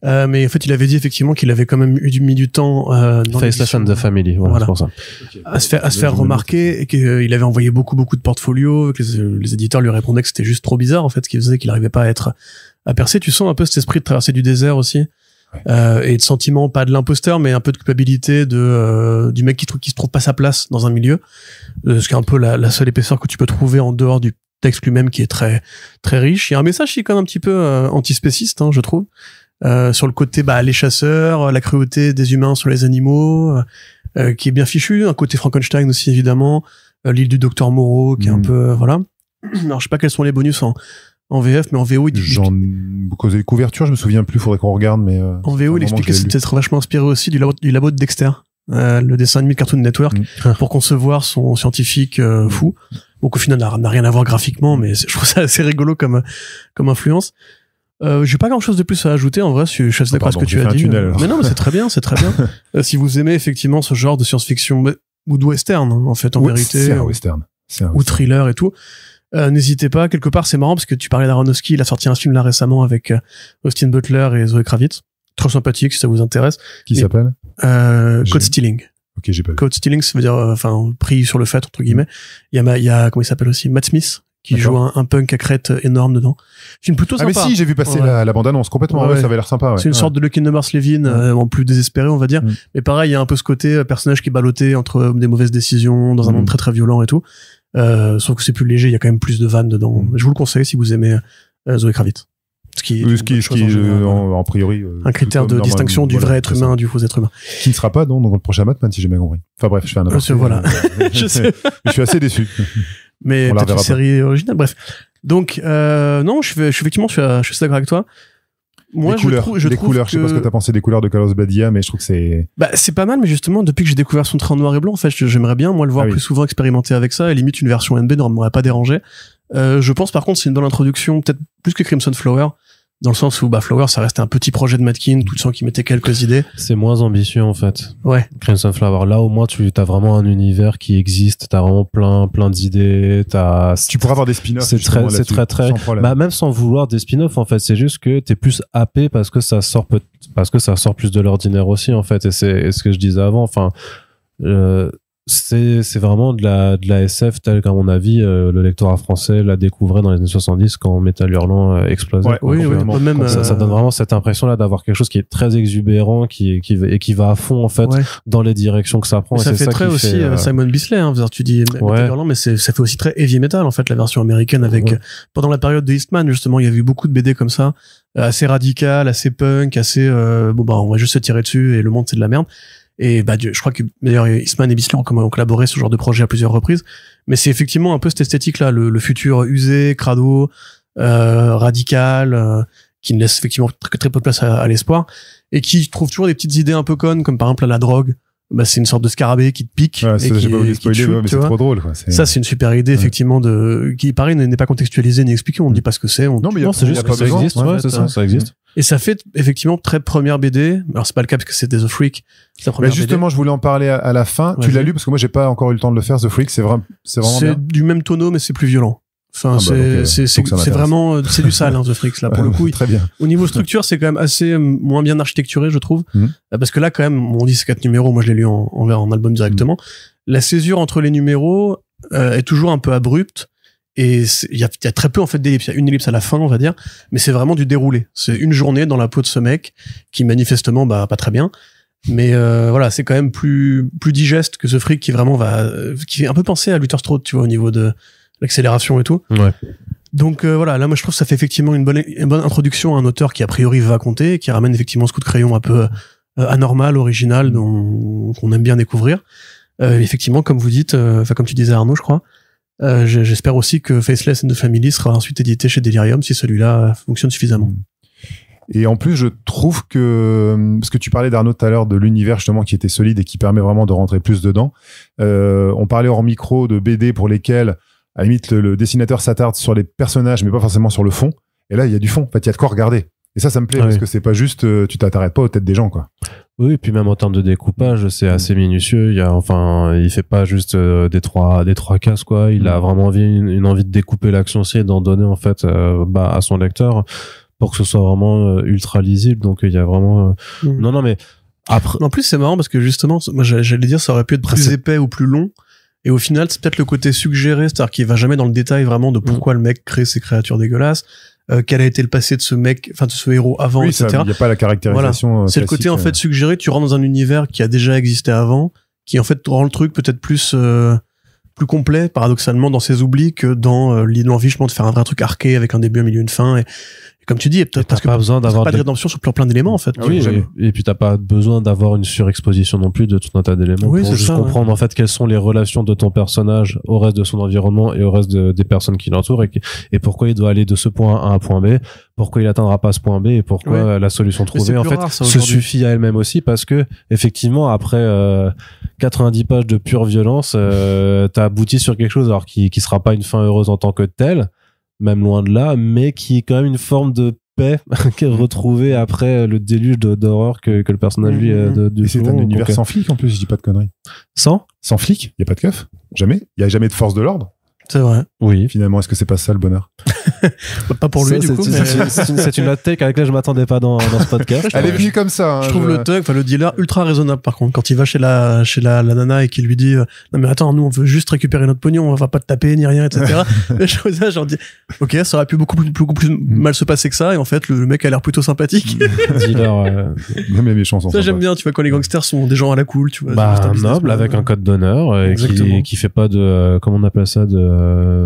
mais en fait, il avait dit effectivement qu'il avait quand même mis du temps dans Faceless and the Family, voilà. C'est pour ça. À se faire remarquer et qu'il avait envoyé beaucoup de portfolios, que les éditeurs lui répondaient que c'était juste trop bizarre en fait, ce qui faisait qu'il n'arrivait pas à percer. Tu sens un peu cet esprit de traverser du désert aussi. Et de sentiment, pas de l'imposteur, mais un peu de culpabilité du mec qui se trouve pas sa place dans un milieu. Ce qui est un peu la seule épaisseur que tu peux trouver en dehors du texte lui-même qui est très très riche. Il y a un message qui est quand même un petit peu antispéciste, hein, je trouve, sur le côté les chasseurs, la cruauté des humains sur les animaux, qui est bien fichu. Un côté Frankenstein aussi évidemment, l'île du docteur Moreau qui est un peu voilà. Alors je sais pas quels sont les bonus en VF, mais en VO, J'en causé les couvertures, je me souviens plus, faudrait qu'on regarde, mais en VO, il expliquait que c'était vachement inspiré aussi du labo de Dexter, le dessin animé de Cartoon Network, pour concevoir son scientifique fou. Donc au final, n'a rien à voir graphiquement, mais je trouve ça assez rigolo comme influence. J'ai pas grand chose de plus à ajouter, en vrai, je suis assez d'accord avec ce que tu as dit. Mais non, mais c'est très bien, c'est très bien. Si vous aimez effectivement ce genre de science-fiction, ou de western, hein, en fait, en vérité. C'est un western. Ou thriller et tout. N'hésitez pas, quelque part, c'est marrant parce que tu parlais d'Aronofsky, il a sorti un film là récemment avec Austin Butler et Zoe Kravitz. Très sympathique, si ça vous intéresse. Qui s'appelle Code Stealing. Ok, j'ai pas vu. Code Stealing, ça veut dire, enfin, pris sur le fait, entre guillemets. Il y a, comment il s'appelle aussi? Matt Smith, qui joue un punk à crête énorme dedans. Film plutôt sympa. Ah mais si, j'ai vu passer la bande-annonce complètement. Ouais, ça avait l'air sympa. Ouais. C'est une sorte de Lucky Numbers Levin, en plus désespéré, on va dire. Mais pareil, il y a un peu ce côté personnage qui est ballotté entre des mauvaises décisions dans un monde très très violent et tout. Sauf que c'est plus léger, il y a quand même plus de vannes dedans. Je vous le conseille si vous aimez Zoe Kravitz. Ce qui est en priori un critère de distinction du vrai être humain du faux être humain. Qui ne sera pas dans le prochain Batman, si j'ai bien compris. Enfin bref, je fais un aparté. Voilà. Je sais. Je suis assez déçu. Mais peut-être une série originale. Bref. Donc non, je suis effectivement je suis d'accord avec toi. Moi, je trouve couleurs, je sais pas ce que t'as pensé des couleurs de Carlos Badia, mais je trouve que c'est... c'est pas mal, mais justement, depuis que j'ai découvert son trait en noir et blanc, en fait, j'aimerais bien, moi, le voir plus souvent expérimenter avec ça, et limite une version NB ne m'aurait pas dérangé. Je pense, par contre, c'est une bonne introduction, peut-être plus que Crimson Flower, dans le sens où, Flower, ça restait un petit projet de Matkin, tout sans qu'il mettait quelques idées. C'est moins ambitieux, en fait. Ouais. Crimson Flower. Là, au moins, t'as vraiment un univers qui existe, t'as vraiment plein d'idées, tu pourras avoir des spin-offs. C'est très, même sans vouloir des spin-offs, en fait. C'est juste que t'es plus happé parce que ça sort plus de l'ordinaire aussi, en fait. Et c'est ce que je disais avant. Enfin, c'est vraiment de la SF telle qu'à mon avis le lectorat français la découvrait dans les années 70 quand Metal Hurlant explosait. Oui, même ça donne vraiment cette impression là d'avoir quelque chose qui est très exubérant qui va à fond en fait dans les directions que ça prend. Mais ça fait très aussi Simon Bisley, hein, tu dis Metal Hurlant, mais ça fait aussi très heavy metal en fait la version américaine avec pendant la période de Eastman justement il y avait eu beaucoup de BD comme ça assez radical, assez punk, assez on va juste se tirer dessus et le monde c'est de la merde. Et je crois que d'ailleurs Eastman et Bisley ont collaboré sur ce genre de projet à plusieurs reprises. Mais c'est effectivement un peu cette esthétique là, le futur usé, crado, radical, qui ne laisse effectivement très peu de place à l'espoir et qui trouve toujours des petites idées un peu connes, comme par exemple la drogue. C'est une sorte de scarabée qui te pique et j'ai pas voulu spoiler, mais c'est trop drôle quoi. Ça c'est une super idée effectivement qui pareil n'est pas contextualisée ni expliquée, on ne dit pas ce que c'est. Non mais c'est juste que ça existe. Ça existe. Et ça fait effectivement très première BD. Alors c'est pas le cas parce que c'était The Freak. Mais justement, je voulais en parler à la fin. Tu l'as lu parce que moi j'ai pas encore eu le temps de le faire. The Freak, c'est vraiment bien. Du même tonneau mais c'est plus violent. Enfin, c'est vraiment, c'est du sale, hein, The Freaks, là, pour le coup. Très bien. Au niveau structure, c'est quand même assez moins bien architecturé, je trouve. Parce que là, quand même, on dit c'est 4 numéros, moi je l'ai lu en album directement. La césure entre les numéros est toujours un peu abrupte. Et il y a très peu, en fait, d'ellipses. Il y a une ellipse à la fin, on va dire. Mais c'est vraiment du déroulé. C'est une journée dans la peau de ce mec qui, manifestement, pas très bien. Mais voilà, c'est quand même plus digeste que The Freak qui vraiment qui fait un peu penser à Luther Strode, tu vois, au niveau de l'accélération et tout. Ouais. Donc voilà, là moi je trouve que ça fait effectivement une bonne introduction à un auteur qui a priori va compter, qui ramène effectivement ce coup de crayon un peu anormal, original, qu'on aime bien découvrir. Effectivement, comme vous dites, comme tu disais Arnaud, je crois, j'espère aussi que Faceless and the Family sera ensuite édité chez Delirium si celui-là fonctionne suffisamment. Et en plus, je trouve que, parce que tu parlais d'Arnaud tout à l'heure de l'univers justement qui était solide et qui permet vraiment de rentrer plus dedans. On parlait hors micro de BD pour lesquels à la limite, le dessinateur s'attarde sur les personnages, mais pas forcément sur le fond. Et là, il y a du fond. En fait, il y a de quoi regarder. Et ça me plaît parce que c'est pas juste, tu t'arrêtes pas aux têtes des gens, quoi. Oui, et puis même en termes de découpage, c'est assez minutieux. Il fait pas juste des trois cases, quoi. Il a vraiment une envie de découper l'action aussi et d'en donner, en fait, à son lecteur pour que ce soit vraiment ultra lisible. Donc, il y a vraiment, non, mais après. En plus, c'est marrant parce que justement, moi, j'allais dire, ça aurait pu être plus épais ou plus long. Et au final, c'est peut-être le côté suggéré, c'est-à-dire qu'il va jamais dans le détail vraiment de pourquoi le mec crée ces créatures dégueulasses, quel a été le passé de ce mec, enfin de ce héros avant, etc. Il n'y a pas la caractérisation. Voilà. C'est le côté en fait suggéré, tu rentres dans un univers qui a déjà existé avant, qui en fait rend le truc peut-être plus complet, paradoxalement, dans ses oublis que dans l'envie justement de faire un vrai truc arqué avec un début, un milieu, une fin. Et comme tu dis, peut-être parce que pas besoin d'avoir pas de rédemption sur plein d'éléments en fait. Oui, et puis t'as pas besoin d'avoir une surexposition non plus de tout un tas d'éléments oui, pour juste comprendre en fait quelles sont les relations de ton personnage au reste de son environnement et au reste des personnes qui l'entourent et pourquoi il doit aller de ce point A à un point B, pourquoi il atteindra pas ce point B et pourquoi la solution trouvée en fait rare, se suffit à elle-même aussi, parce que effectivement après 90 pages de pure violence t'as abouti sur quelque chose alors qui sera pas une fin heureuse en tant que telle, même loin de là, mais qui est quand même une forme de paix retrouvée après le déluge d'horreur que le personnage vit de c'est un univers sans flic en plus, je dis pas de conneries. Sans flic, il y a pas de keuf, jamais, il y a jamais de force de l'ordre. C'est vrai. Oui. Finalement, est-ce que c'est pas ça le bonheur? Pas pour lui, du coup. C'est une hot take à laquelle je m'attendais pas dans ce podcast. Elle est venue comme ça. Hein, je trouve le dealer ultra raisonnable, par contre. Quand il va chez la nana et qu'il lui dit, non, mais attends, nous, on veut juste récupérer notre pognon, on va pas te taper, ni rien, etc. Mais je dis, ok, ça aurait pu beaucoup plus mal se passer que ça, et en fait, le mec a l'air plutôt sympathique. Dealer, même les méchants sont ça, j'aime bien, tu vois, quand les gangsters sont des gens à la cool, tu vois. Bah, un noble avec un code d'honneur, qui fait pas de, comment on appelle ça, de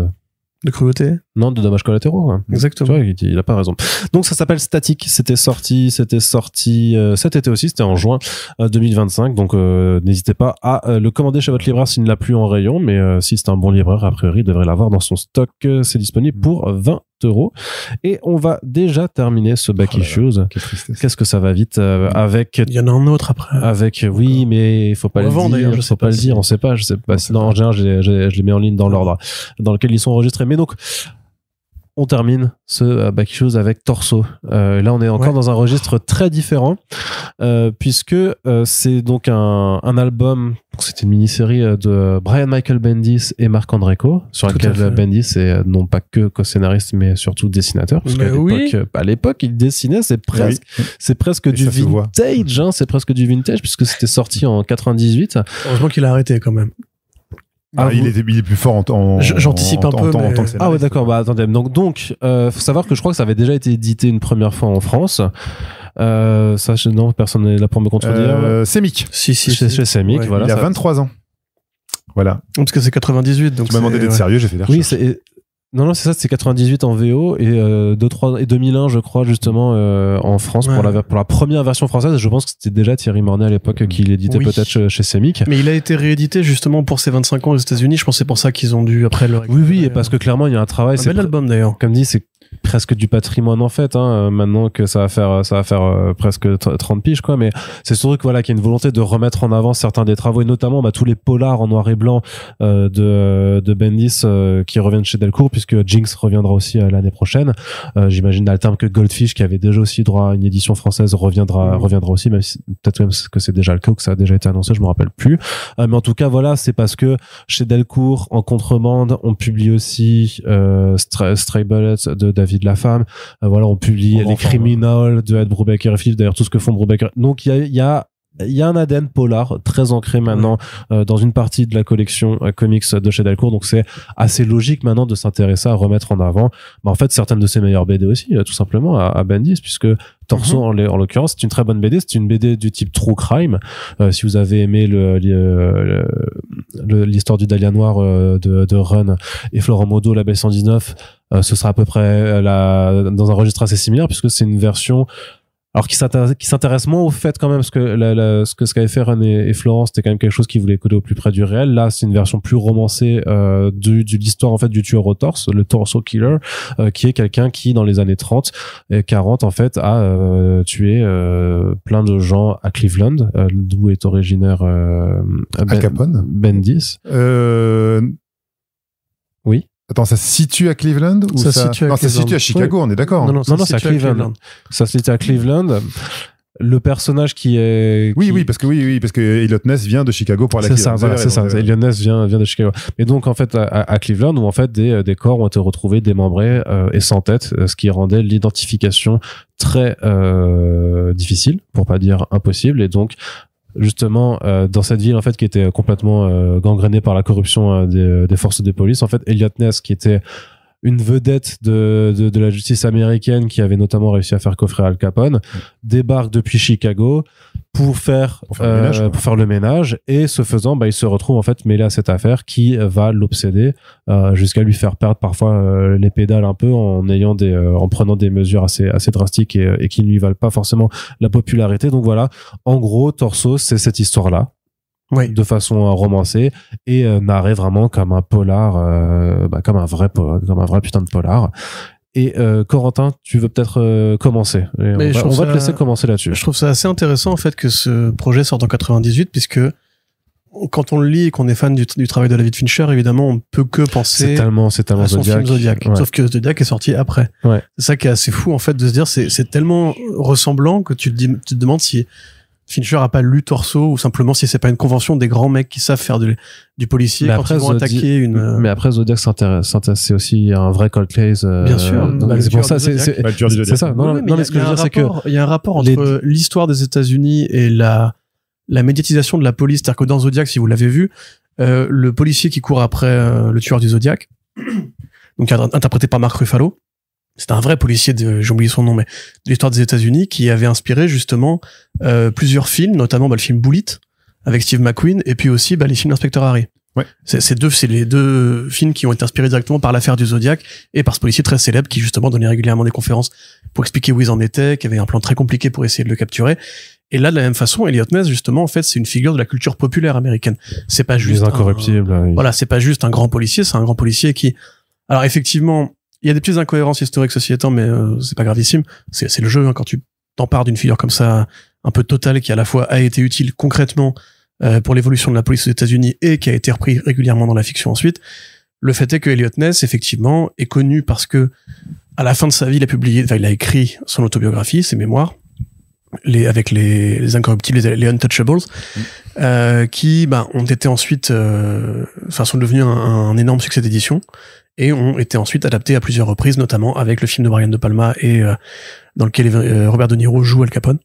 cruauté? Non, de dommages collatéraux. Hein. Exactement. Tu vois, il a pas raison. Donc ça s'appelle Static. C'était sorti cet été aussi. C'était en juin 2025. Donc n'hésitez pas à le commander chez votre libraire s'il ne l'a plus en rayon. Mais si c'est un bon libraire, a priori, il devrait l'avoir dans son stock. C'est disponible pour 20 €. Et on va déjà terminer ce Back Issues. Qu'est-ce que ça va vite avec. Il y en a un autre après. Avec oui, mais il faut pas le dire. Je sais pas le dire. On sait pas. Je sais pas. Sinon en général, je les mets en ligne dans l'ordre dans lequel ils sont enregistrés. Mais donc on termine ce Back Issues avec Torso. Là, on est encore dans un registre très différent, puisque c'est donc un album. C'était une mini-série de Brian Michael Bendis et Marc Andreyko, sur laquelle Bendis est non pas que co-scénariste, mais surtout dessinateur. Parce qu'à l'époque, il dessinait, c'est presque du vintage, hein, c'est presque du vintage, puisque c'était sorti en 98. Heureusement qu'il a arrêté quand même. Il est plus fort j'anticipe un peu, mais... en tant que scénariste. Ah ouais, d'accord. Bah attendez. Donc, faut savoir que je crois que ça avait déjà été édité une première fois en France. Ça, non, personne n'est là pour me contredire. Semic. Chez Semic, voilà. Il a 23 ans. Voilà. Parce que c'est 98, donc. Tu m'as demandé d'être sérieux, j'ai fait des recherches. Oui, non, c'est ça, c'est 98 en VO et 2001, je crois, justement, en France pour la première version française. Je pense que c'était déjà Thierry Mornay à l'époque qui l'éditait peut-être chez Semic. Mais il a été réédité justement pour ses 25 ans aux États-Unis. Je pense que c'est pour ça qu'ils ont dû après le récupérer. Oui, et parce que clairement, il y a un travail. C'est un bel album d'ailleurs. Comme dit, c'est presque du patrimoine en fait, hein, maintenant que ça va faire presque 30 piges, quoi. Mais c'est surtout que voilà, qu'il y a une volonté de remettre en avant certains des travaux, et notamment tous les polars en noir et blanc de Bendis qui reviennent chez Delcourt, puisque Jinx reviendra aussi l'année prochaine. J'imagine à le terme que Goldfish, qui avait déjà aussi droit à une édition française, reviendra aussi, même si peut-être même que c'est déjà le cas ou que ça a déjà été annoncé, je me rappelle plus. Mais en tout cas, voilà, c'est parce que chez Delcourt, en contrebande, on publie aussi Stray Bullets de David Lafemme. Voilà, on publie les Criminals de Ed Brubaker et Philippe. D'ailleurs, tout ce que font Brubaker. Donc, il y a un ADN polar très ancré maintenant dans une partie de la collection comics de chez Delcourt, donc c'est assez logique maintenant de s'intéresser à remettre en avant en fait certaines de ses meilleures BD aussi, tout simplement à Bendis, puisque Torso en l'occurrence c'est une très bonne BD, c'est une BD du type True Crime. Si vous avez aimé l'histoire du Dahlia Noir de Run et Florent Modo, la Belle 119, ce sera à peu près dans un registre assez similaire, puisque c'est une version alors qui s'intéresse moins au fait quand même, parce que ce qu'avaient fait Run et Florence, c'était quand même quelque chose qui voulait coller au plus près du réel. Là, c'est une version plus romancée de l'histoire en fait du tueur au torse, le Torso Killer, qui est quelqu'un qui dans les années 30 et 40 en fait a tué plein de gens à Cleveland, d'où est originaire Al Capone. Bendis. Oui. Attends, ça se situe à Cleveland ou ça se situe à Chicago, on est d'accord. Non, c'est à Cleveland. Ça se situe à Cleveland. Le personnage qui est... Oui, parce que Elliot Ness vient de Chicago pour la Cleveland. C'est ça. Elliot Ness vient de Chicago. Et donc, en fait, à Cleveland, où en fait, des corps ont été retrouvés démembrés et sans tête, ce qui rendait l'identification très difficile, pour pas dire impossible. Et donc, justement dans cette ville en fait qui était complètement gangrénée par la corruption des forces de police, en fait Elliot Ness, qui était une vedette de la justice américaine, qui avait notamment réussi à faire coffrer Al Capone, débarque depuis Chicago pour faire le ménage, et ce faisant, il se retrouve en fait mêlé à cette affaire qui va l'obséder jusqu'à lui faire perdre parfois les pédales un peu en prenant des mesures assez drastiques et qui ne lui valent pas forcément la popularité. Donc voilà, en gros, Torso, c'est cette histoire-là. Oui. De façon romancée et narrée vraiment comme un polar, comme un vrai putain de polar. Et Corentin, tu veux peut-être commencer. On va te laisser commencer là-dessus. Je trouve ça assez intéressant en fait que ce projet sorte en 98, puisque quand on le lit et qu'on est fan du travail de David Fincher, évidemment, on peut que penser à son film Zodiac. Ouais. Sauf que Zodiac est sorti après. Ouais. C'est ça qui est assez fou en fait de se dire c'est tellement ressemblant que tu te demandes si Fincher a pas lu Torso ou simplement si c'est pas une convention des grands mecs qui savent faire du policier quand ils vont attaquer une. Mais après Zodiac c'est aussi un vrai cold case. Bien sûr. C'est pour ça c'est ça. Non, mais ce que je veux dire c'est que il y a un rapport entre l'histoire des États-Unis et la médiatisation de la police. C'est-à-dire que dans Zodiac, si vous l'avez vu, le policier qui court après le tueur du Zodiac, donc interprété par Mark Ruffalo. C'est un vrai policier j'ai oublié son nom, mais de l'histoire des États-Unis, qui avait inspiré justement plusieurs films, notamment le film Bullitt avec Steve McQueen, et puis aussi les films d'Inspecteur Harry. Ouais. C'est les deux films qui ont été inspirés directement par l'affaire du Zodiac et par ce policier très célèbre qui justement donnait régulièrement des conférences pour expliquer où ils en étaient, qui avait un plan très compliqué pour essayer de le capturer. Et là, de la même façon, Elliot Ness, justement, en fait, c'est une figure de la culture populaire américaine. C'est pas juste les incorruptibles. Voilà, c'est pas juste un grand policier, c'est un grand policier qui, alors effectivement, il y a des petites incohérences historiques, ceci étant, mais c'est pas gravissime. C'est le jeu, hein, quand tu t'empares d'une figure comme ça, un peu totale, qui à la fois a été utile concrètement pour l'évolution de la police aux États-Unis et qui a été repris régulièrement dans la fiction ensuite. Le fait est que Elliot Ness, effectivement, est connu parce que à la fin de sa vie, il a écrit son autobiographie, ses mémoires, avec les incorruptibles, les untouchables, qui ont été ensuite, sont devenus un énorme succès d'édition. Et ont été ensuite adaptés à plusieurs reprises, notamment avec le film de Brian De Palma et dans lequel Robert De Niro joue Al Capone.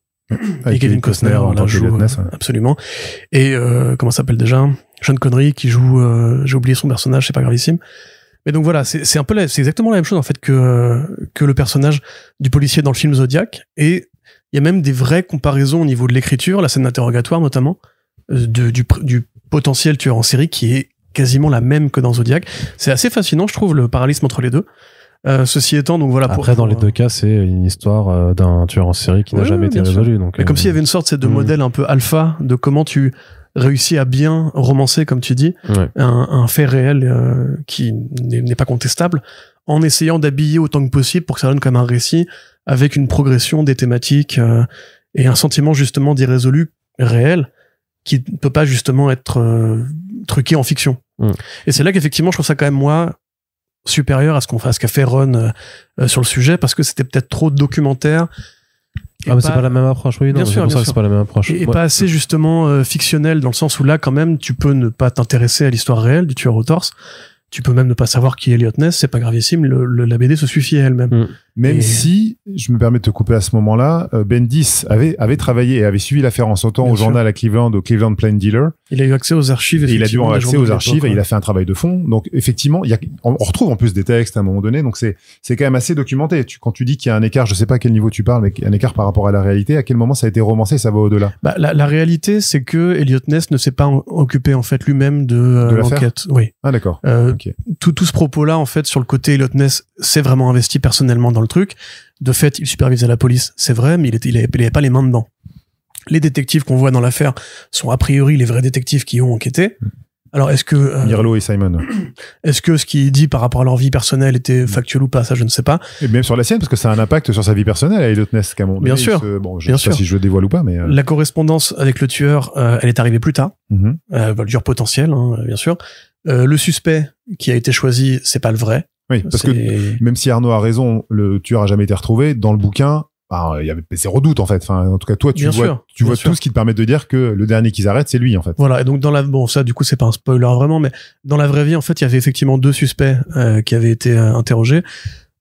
Et Kevin Costner joue absolument. Et comment ça s'appelle déjà, Sean Connery qui joue, j'ai oublié son personnage, c'est pas gravissime. Mais donc voilà, c'est un peu c'est exactement la même chose en fait que le personnage du policier dans le film Zodiac. Et il y a même des vraies comparaisons au niveau de l'écriture, la scène d'interrogatoire notamment, du potentiel tueur en série qui est quasiment la même que dans Zodiac. C'est assez fascinant, je trouve, le parallélisme entre les deux. Ceci étant, donc voilà. Après, dans les deux cas, c'est une histoire d'un tueur en série qui n'a jamais été résolu. Donc, mais comme s'il y avait une sorte de modèle un peu alpha de comment tu réussis à bien romancer, comme tu dis, un fait réel qui n'est pas contestable, en essayant d'habiller autant que possible pour que ça donne comme un récit avec une progression des thématiques et un sentiment justement d'irrésolu réel qui ne peut pas justement être truqué en fiction. Et c'est là qu'effectivement je trouve ça quand même moi supérieur à ce qu'a fait Ron sur le sujet, parce que c'était peut-être trop documentaire. Mais c'est pas la même approche, oui. Bien sûr, c'est pas la même approche. Et pas assez justement fictionnel, dans le sens où là quand même tu peux ne pas t'intéresser à l'histoire réelle du tueur au torse. Tu peux même ne pas savoir qui est Elliot Ness, c'est pas gravissime, la BD se suffit à elle-même. Même si, je me permets de te couper à ce moment-là, Bendis avait travaillé et avait suivi l'affaire en son temps au journal à Cleveland, au Cleveland Plain Dealer. Il a eu accès aux archives. Et il a dû avoir accès aux archives et il a fait un travail de fond. Donc, effectivement, on retrouve en plus des textes à un moment donné. Donc, c'est quand même assez documenté. Quand tu dis qu'il y a un écart, je sais pas à quel niveau tu parles, mais un écart par rapport à la réalité, à quel moment ça a été romancé, ça va au-delà? La réalité, c'est que Elliot Ness ne s'est pas occupé, en fait, lui-même de l'enquête. Oui. Ah, d'accord. Okay. Tout ce propos-là, en fait, sur le côté Elliot Ness, s'est vraiment investi personnellement dans le truc. De fait, il supervisait la police, c'est vrai, mais il avait pas les mains dedans. Les détectives qu'on voit dans l'affaire sont a priori les vrais détectives qui ont enquêté. Alors, est-ce que... Mirlo et Simon. Est-ce que ce qu'il dit par rapport à leur vie personnelle était factuel ou pas? Ça, je ne sais pas. Et même sur la sienne, parce que ça a un impact sur sa vie personnelle, Elliot Ness, qu'à un moment donné, bien sûr. Je sais pas si je le dévoile ou pas, mais... La correspondance avec le tueur, elle est arrivée plus tard. Le tueur potentiel, bien sûr. Le suspect qui a été choisi, c'est pas le vrai. Oui, parce que même si Arnaud a raison, le tueur a jamais été retrouvé, dans le bouquin, il y avait zéro doute en fait. Enfin, en tout cas, toi, tu vois tout ce qui te permet de dire que le dernier qu'ils arrêtent, c'est lui en fait. Voilà. Et donc ça, du coup, c'est pas un spoiler vraiment, mais dans la vraie vie, en fait, il y avait effectivement deux suspects qui avaient été interrogés,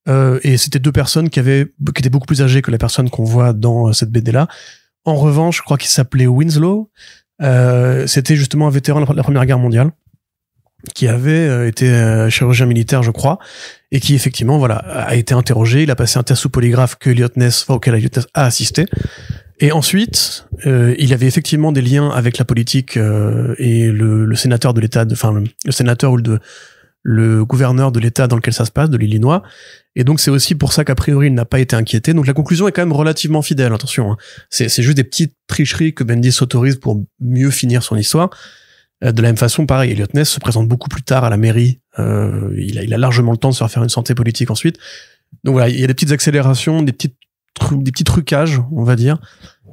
et c'était deux personnes qui étaient beaucoup plus âgées que la personne qu'on voit dans cette BD-là. En revanche, je crois qu'il s'appelait Winslow. C'était justement un vétéran de la Première Guerre mondiale. qui avait été chirurgien militaire, je crois, et qui effectivement, voilà, a été interrogé. Il a passé un test sous polygraphe auquel Elliot Ness a assisté. Et ensuite, il avait effectivement des liens avec la politique et le sénateur de l'État, le sénateur ou le gouverneur de l'État dans lequel ça se passe, de l'Illinois. Et donc c'est aussi pour ça qu'a priori il n'a pas été inquiété. Donc la conclusion est quand même relativement fidèle. Attention, hein. C'est juste des petites tricheries que Bendis s'autorise pour mieux finir son histoire. De la même façon, pareil, Elliot Ness se présente beaucoup plus tard à la mairie. Il a largement le temps de se refaire une santé politique ensuite. Donc voilà, il y a des petites accélérations, des petits trucages, on va dire.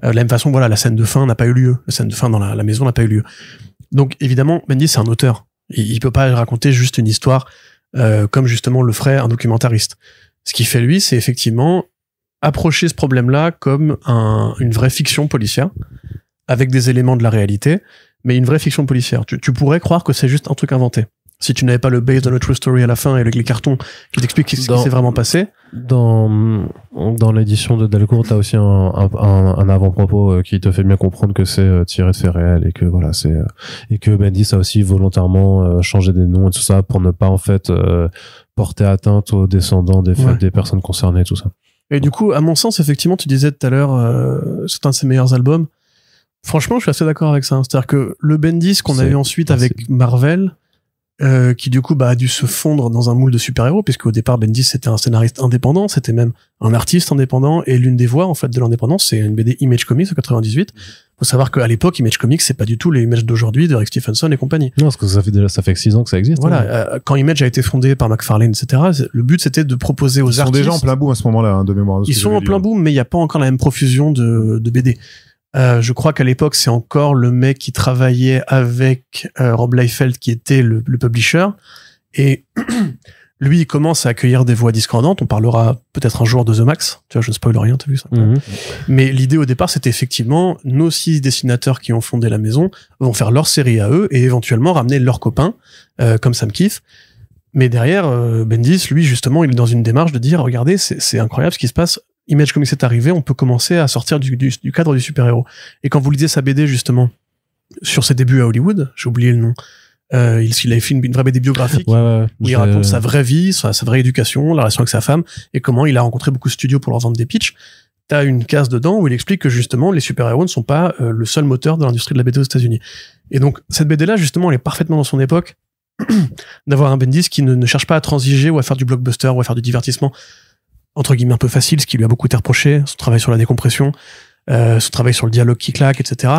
De la même façon, voilà, la scène de fin n'a pas eu lieu. La scène de fin dans la maison n'a pas eu lieu. Donc évidemment, Bendis c'est un auteur. Il peut pas raconter juste une histoire comme justement le ferait un documentariste. Ce qu'il fait lui, c'est effectivement approcher ce problème-là comme une vraie fiction policière avec des éléments de la réalité, mais une vraie fiction policière. Tu pourrais croire que c'est juste un truc inventé. Si tu n'avais pas le based on a true story à la fin et avec les cartons qui t'expliquent ce qui s'est vraiment passé. Dans l'édition de Delcourt, t'as aussi un avant-propos qui te fait bien comprendre que c'est tiré de faits réels et que voilà, et que Bendis a aussi volontairement changé des noms et tout ça pour ne pas en fait porter atteinte aux descendants des personnes concernées, tout ça. Et du coup, à mon sens, effectivement, tu disais tout à l'heure, c'est un de ses meilleurs albums. Franchement, je suis assez d'accord avec ça. C'est-à-dire que le Bendis qu'on a eu ensuite avec Marvel, qui du coup a dû se fondre dans un moule de super-héros, puisque au départ Bendis c'était un scénariste indépendant, c'était même un artiste indépendant, et l'une des voix en fait de l'indépendance, c'est une BD Image Comics en 98. Faut savoir qu'à l'époque Image Comics c'est pas du tout les Image d'aujourd'hui de Rick Stephenson et compagnie. Non, parce que ça fait 6 ans que ça existe. Voilà, quand Image a été fondé par McFarlane, etc., le but c'était de proposer aux artistes. Ils sont déjà en plein boom à ce moment-là, hein, de mémoire. Ils sont en plein boom, mais il y a pas encore la même profusion de BD. Je crois qu'à l'époque, c'est encore le mec qui travaillait avec Rob Liefeld, qui était le publisher. Et lui, il commence à accueillir des voix discordantes. On parlera peut-être un jour de The Max. Tu vois, je ne spoil rien, t'as vu ça? Mais l'idée au départ, c'était effectivement, nos 6 dessinateurs qui ont fondé la maison vont faire leur série à eux et éventuellement ramener leurs copains, comme Sam Keith. Mais derrière, Bendis, lui, justement, il est dans une démarche de dire, regardez, c'est incroyable ce qui se passe. Image Comics est arrivé, on peut commencer à sortir du cadre du super-héros. Et quand vous lisez sa BD, justement, sur ses débuts à Hollywood, j'ai oublié le nom, il avait fait une vraie BD biographique, où il raconte sa vraie vie, sa vraie éducation, la relation avec sa femme, et comment il a rencontré beaucoup de studios pour leur vendre des pitchs. T'as une case dedans où il explique que, justement, les super-héros ne sont pas le seul moteur de l'industrie de la BD aux États-Unis. Et donc, cette BD-là, justement, elle est parfaitement dans son époque, d'avoir un Bendis qui ne cherche pas à transiger ou à faire du blockbuster ou à faire du divertissement, entre guillemets un peu facile, ce qui lui a beaucoup été reproché, son travail sur la décompression, son travail sur le dialogue qui claque, etc.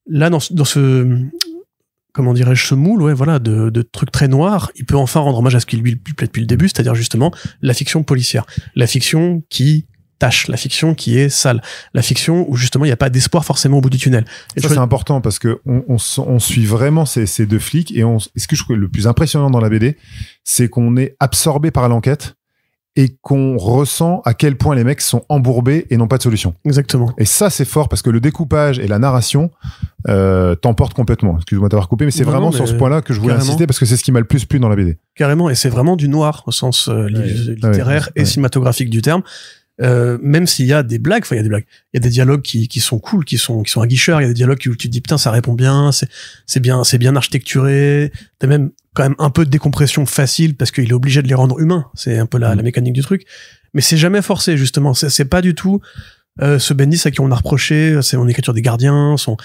Là, dans ce, comment dirais-je, ce moule, ouais, voilà, de trucs très noirs, il peut enfin rendre hommage à ce qui lui plaît depuis le début, c'est-à-dire justement la fiction policière, la fiction qui tâche, la fiction qui est sale, la fiction où justement il n'y a pas d'espoir forcément au bout du tunnel. Et ça c'est important parce que on suit vraiment ces 2 flics et ce que je trouve le plus impressionnant dans la BD, c'est qu'on est absorbé par l'enquête et qu'on ressent à quel point les mecs sont embourbés et n'ont pas de solution. Exactement. Et ça, c'est fort parce que le découpage et la narration t'emportent complètement. Excuse-moi d'avoir coupé, mais c'est vraiment sur ce point-là que je voulais insister parce que c'est ce qui m'a le plus plu dans la BD. Carrément, et c'est vraiment du noir au sens littéraire et cinématographique du terme. Même s'il y a des blagues, il y a des blagues, il y a des dialogues qui sont cool, qui sont aguicheurs, il y a des dialogues où tu te dis putain ça répond bien, c'est bien architecturé, t'as même quand même un peu de décompression facile parce qu'il est obligé de les rendre humains, c'est un peu la mécanique du truc, mais c'est jamais forcé justement, c'est pas du tout ce Bendis à qui on a reproché son écriture des gardiens, son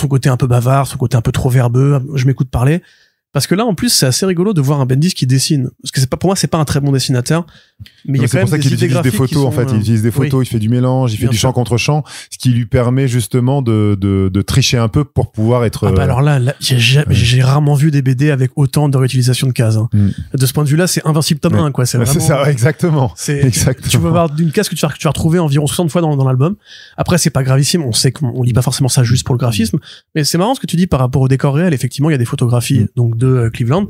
côté un peu bavard, son côté un peu trop verbeux, je m'écoute parler. Parce que là, en plus, c'est assez rigolo de voir un Bendis qui dessine. Parce que pour moi, c'est pas un très bon dessinateur. Mais il y a quand même des idées graphiques. C'est pour ça qu'il utilise des photos, en fait. Il utilise des photos, il fait du mélange, il fait du champ contre champ, ce qui lui permet justement de tricher un peu pour pouvoir être... alors là, j'ai rarement vu des BD avec autant de réutilisation de cases. Hein. De ce point de vue-là, c'est Invincible tome 1, quoi. C'est vraiment... ça, exactement. Tu vas avoir d'une case que tu vas retrouver environ 60 fois dans l'album. Après, c'est pas gravissime. On sait qu'on lit pas forcément ça juste pour le graphisme. Mais c'est marrant ce que tu dis par rapport au décor réel. Effectivement, il y a des photographies, donc de Cleveland,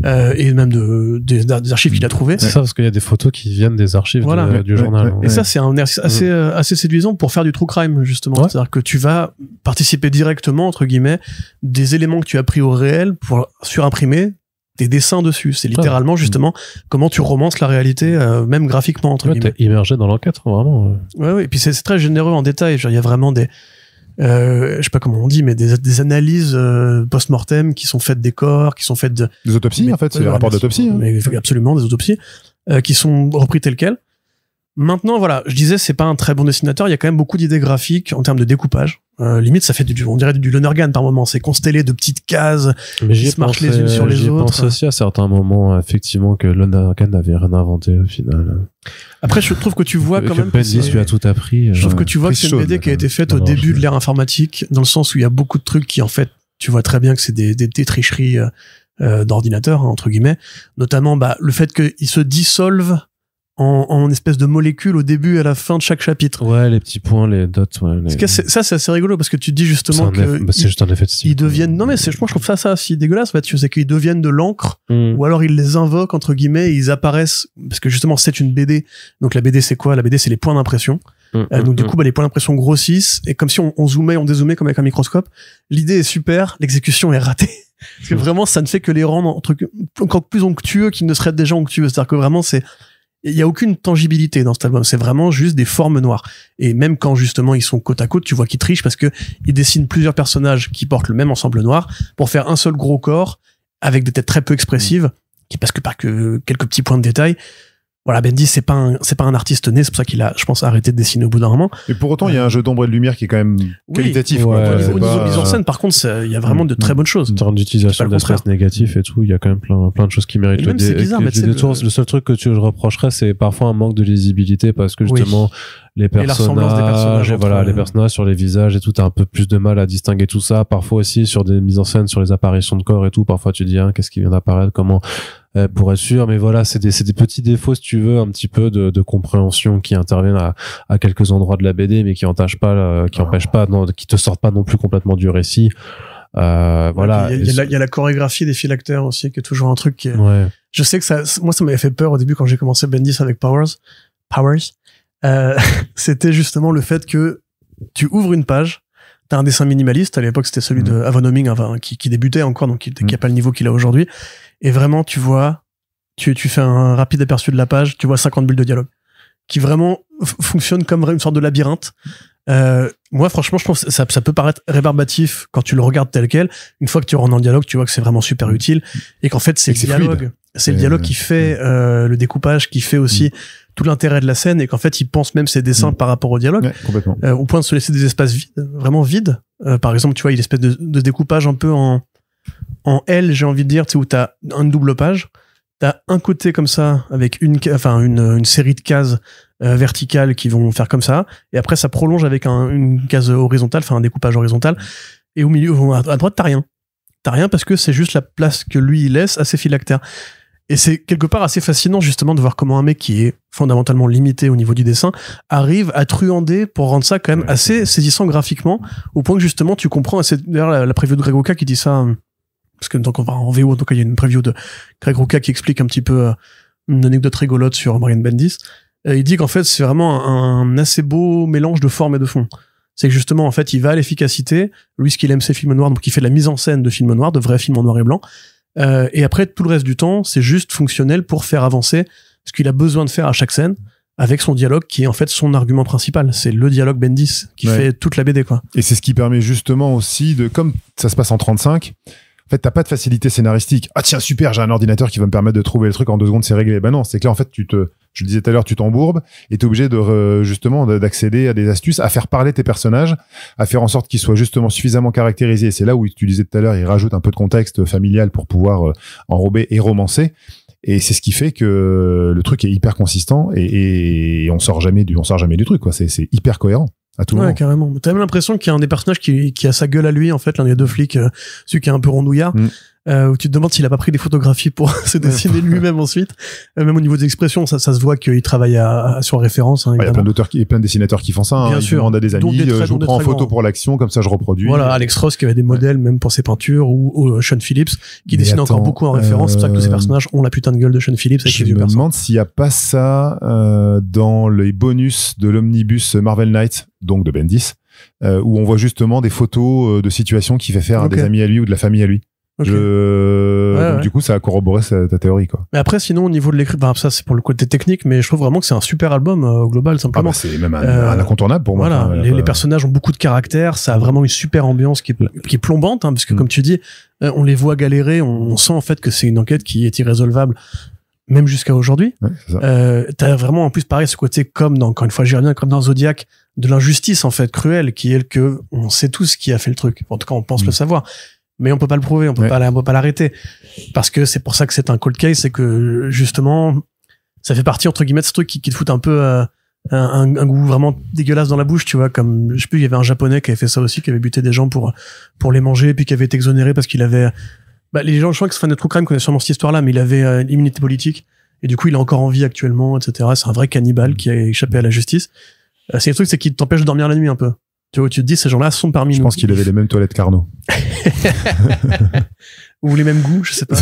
et même des archives qu'il a trouvées. C'est ça, parce qu'il y a des photos qui viennent des archives du journal. Et ça, c'est un exercice assez séduisant pour faire du true crime, justement. C'est-à-dire que tu vas participer directement, entre guillemets, des éléments que tu as pris au réel pour surimprimer des dessins dessus. C'est littéralement, justement, comment tu romances la réalité, même graphiquement, entre guillemets. T'es immergé dans l'enquête, vraiment. Ouais. Et puis c'est très généreux en détail. Il y a vraiment je sais pas comment on dit, mais des analyses post-mortem qui sont faites des corps, qui sont faites des autopsies, en fait, c'est les rapports d'autopsie. Mais absolument, des autopsies qui sont repris tels quels. Maintenant, voilà, je disais, c'est pas un très bon dessinateur. Il y a quand même beaucoup d'idées graphiques en termes de découpage. Limite, ça fait on dirait du Lonergan par moment. C'est constellé de petites cases qui se marchent les unes sur les autres. Je pense aussi à certains moments, effectivement, que Lonergan n'avait rien inventé au final. Après, je trouve que tu vois quand même que Bendis lui a tout appris. Je trouve que tu vois que c'est une BD qui a été faite au début de l'ère informatique, dans le sens où il y a beaucoup de trucs qui, en fait, tu vois très bien que c'est des tricheries d'ordinateur, hein, entre guillemets. Notamment, le fait qu'ils se dissolvent en espèce de molécules au début et à la fin de chaque chapitre. Ouais, les petits points, les dots. Ouais, ça, c'est assez rigolo parce que tu te dis justement que c'est juste un effet de style. Ils deviennent. Non mais moi je trouve ça si dégueulasse. En fait, c'est qu'ils deviennent de l'encre ou alors ils les invoquent entre guillemets. Et ils apparaissent parce que justement c'est une BD. Donc la BD c'est quoi? La BD c'est les points d'impression. Donc du coup les points d'impression grossissent et comme si on zoomait, on dézoomait comme avec un microscope. L'idée est super, l'exécution est ratée. Parce que vraiment ça ne fait que les rendre encore plus onctueux qu'ils ne seraient déjà onctueux. C'est-à-dire que vraiment il y a aucune tangibilité dans cet album. C'est vraiment juste des formes noires. Et même quand justement ils sont côte à côte, tu vois qu'ils trichent parce que ils dessinent plusieurs personnages qui portent le même ensemble noir pour faire un seul gros corps avec des têtes très peu expressives, qui parce que pas que quelques petits points de détail. Voilà, Bendis c'est pas un artiste né, c'est pour ça qu'il a, je pense, arrêté de dessiner au bout d'un moment. Et pour autant, il y a un jeu d'ombre et de lumière qui est quand même qualitatif. Au niveau de mise en scène, par contre, il y a vraiment de très bonnes choses. En termes d'utilisation d'espace négatif et tout, il y a quand même plein de choses qui méritent le détour. Le seul truc que je reprocherais, c'est parfois un manque de lisibilité parce que justement, les personnages, voilà, les personnages sur les visages et tout, t'as un peu plus de mal à distinguer tout ça. Parfois aussi sur des mises en scène, sur les apparitions de corps et tout, parfois tu dis, qu'est-ce qui vient d'apparaître, comment, pour être sûr, mais voilà, c'est des petits défauts, si tu veux, un petit peu de compréhension qui interviennent à quelques endroits de la BD, mais qui empêchent pas, qui te sortent pas non plus complètement du récit. Voilà. Il y a la chorégraphie des phylactères aussi, qui est toujours un truc qui est... Je sais que moi, ça m'avait fait peur au début quand j'ai commencé Bendis avec Powers. C'était justement le fait que tu ouvres une page, t'as un dessin minimaliste, à l'époque c'était celui de Avon Homing, qui débutait encore, donc qui a pas le niveau qu'il a aujourd'hui, et vraiment tu vois, tu fais un rapide aperçu de la page, tu vois 50 bulles de dialogue, qui vraiment fonctionnent comme une sorte de labyrinthe. Moi franchement je trouve que ça peut paraître rébarbatif quand tu le regardes tel quel. Une fois que tu rentres dans le dialogue, tu vois que c'est vraiment super utile, et qu'en fait c'est le dialogue qui fait le découpage, qui fait aussi tout l'intérêt de la scène, et qu'en fait il pense même ses dessins par rapport au dialogue, au point de se laisser des espaces vides, vraiment vides. Par exemple, tu vois, il y a une espèce de découpage un peu en L, j'ai envie de dire, tu sais, où t'as une double page, t'as un côté comme ça avec une série de cases verticales qui vont faire comme ça, et après ça prolonge avec une case horizontale, un découpage horizontal, et au milieu, à droite, t'as rien parce que c'est juste la place que lui il laisse à ses phylactères. Et c'est quelque part assez fascinant justement de voir comment un mec qui est fondamentalement limité au niveau du dessin arrive à truander pour rendre ça quand même assez saisissant graphiquement, au point que justement tu comprends. C'est d'ailleurs la preview de Greg Rucka qui dit ça, parce que donc on va en VO, donc il y a une preview de Greg Rucka qui explique un petit peu une anecdote rigolote sur Brian Bendis. Il dit qu'en fait c'est vraiment un assez beau mélange de forme et de fond. C'est que justement en fait il va à l'efficacité. Lui, ce qu'il aime c'est films noirs, donc il fait de la mise en scène de films noirs, de vrais films en noir et blanc. Et après tout le reste du temps c'est juste fonctionnel pour faire avancer ce qu'il a besoin de faire à chaque scène, avec son dialogue qui est en fait son argument principal. C'est le dialogue Bendis qui fait toute la BD, quoi. Et c'est ce qui permet justement aussi comme ça se passe en 35, en fait t'as pas de facilité scénaristique. Ah tiens super, j'ai un ordinateur qui va me permettre de trouver le truc en 2 secondes, c'est réglé. Ben non, c'est que là en fait je le disais tout à l'heure, tu t'embourbes et t'es obligé justement d'accéder à des astuces, à faire parler tes personnages, à faire en sorte qu'ils soient justement suffisamment caractérisés. Et c'est là où tu disais tout à l'heure, il rajoute un peu de contexte familial pour pouvoir enrober et romancer. Et c'est ce qui fait que le truc est hyper consistant et on sort jamais du truc, quoi. C'est hyper cohérent à tout moment. Ouais, carrément. T'as même l'impression qu'il y a un des personnages qui a sa gueule à lui, en fait, l'un des deux flics, celui qui est un peu rondouillard. Où tu te demandes s'il a pas pris des photographies pour se dessiner lui-même ensuite. Même au niveau des expressions, ça se voit qu'il travaille sur référence. Hein, il y a plein d'auteurs et plein de dessinateurs qui font ça. Bien sûr. Ils demandent à des amis, je vous prends en photo pour l'action, comme ça je reproduis. Voilà, Alex Ross qui avait des modèles même pour ses peintures, ou Sean Phillips qui dessine encore beaucoup en référence. C'est pour ça que tous ces personnages ont la putain de gueule de Sean Phillips. Je me demande s'il y a pas ça dans les bonus de l'omnibus Marvel Knights, donc de Bendis, où on voit justement des photos de situations qu'il fait faire à des amis à lui ou de la famille à lui. Okay. Donc du coup, ça a corroboré ta théorie, quoi. Mais après, sinon, au niveau de l'écriture, ça, c'est pour le côté technique, mais je trouve vraiment que c'est un super album, au global, simplement. C'est même un incontournable pour moi. Voilà. Les personnages ont beaucoup de caractère, ça a vraiment une super ambiance qui est plombante, hein, parce que comme tu dis, on les voit galérer, on sent en fait que c'est une enquête qui est irrésolvable, même jusqu'à aujourd'hui. T'as vraiment, en plus, pareil, ce côté, encore une fois, j'y reviens, comme dans Zodiac, de l'injustice, en fait, cruelle, qui est que on sait tous qui a fait le truc. En tout cas, on pense le savoir. Mais on peut pas le prouver, on peut pas l'arrêter. Parce que c'est pour ça que c'est un cold case, c'est que, justement, ça fait partie, entre guillemets, de ce truc qui te fout un peu, un goût vraiment dégueulasse dans la bouche, tu vois, comme, je sais plus, il y avait un japonais qui avait fait ça aussi, qui avait buté des gens pour les manger, puis qui avait été exonéré parce qu'il avait, les gens, je crois que c'est fan de true crime connaissent sûrement cette histoire-là, mais il avait l'immunité politique. Et du coup, il est encore en vie actuellement, etc. C'est un vrai cannibale qui a échappé à la justice. C'est le truc, c'est qu'il t'empêche de dormir la nuit un peu. Tu vois, tu te dis, ces gens-là sont parmi nous. Je pense qu'il avait les mêmes toilettes qu'Arnaud. Ou les mêmes goûts, je sais pas.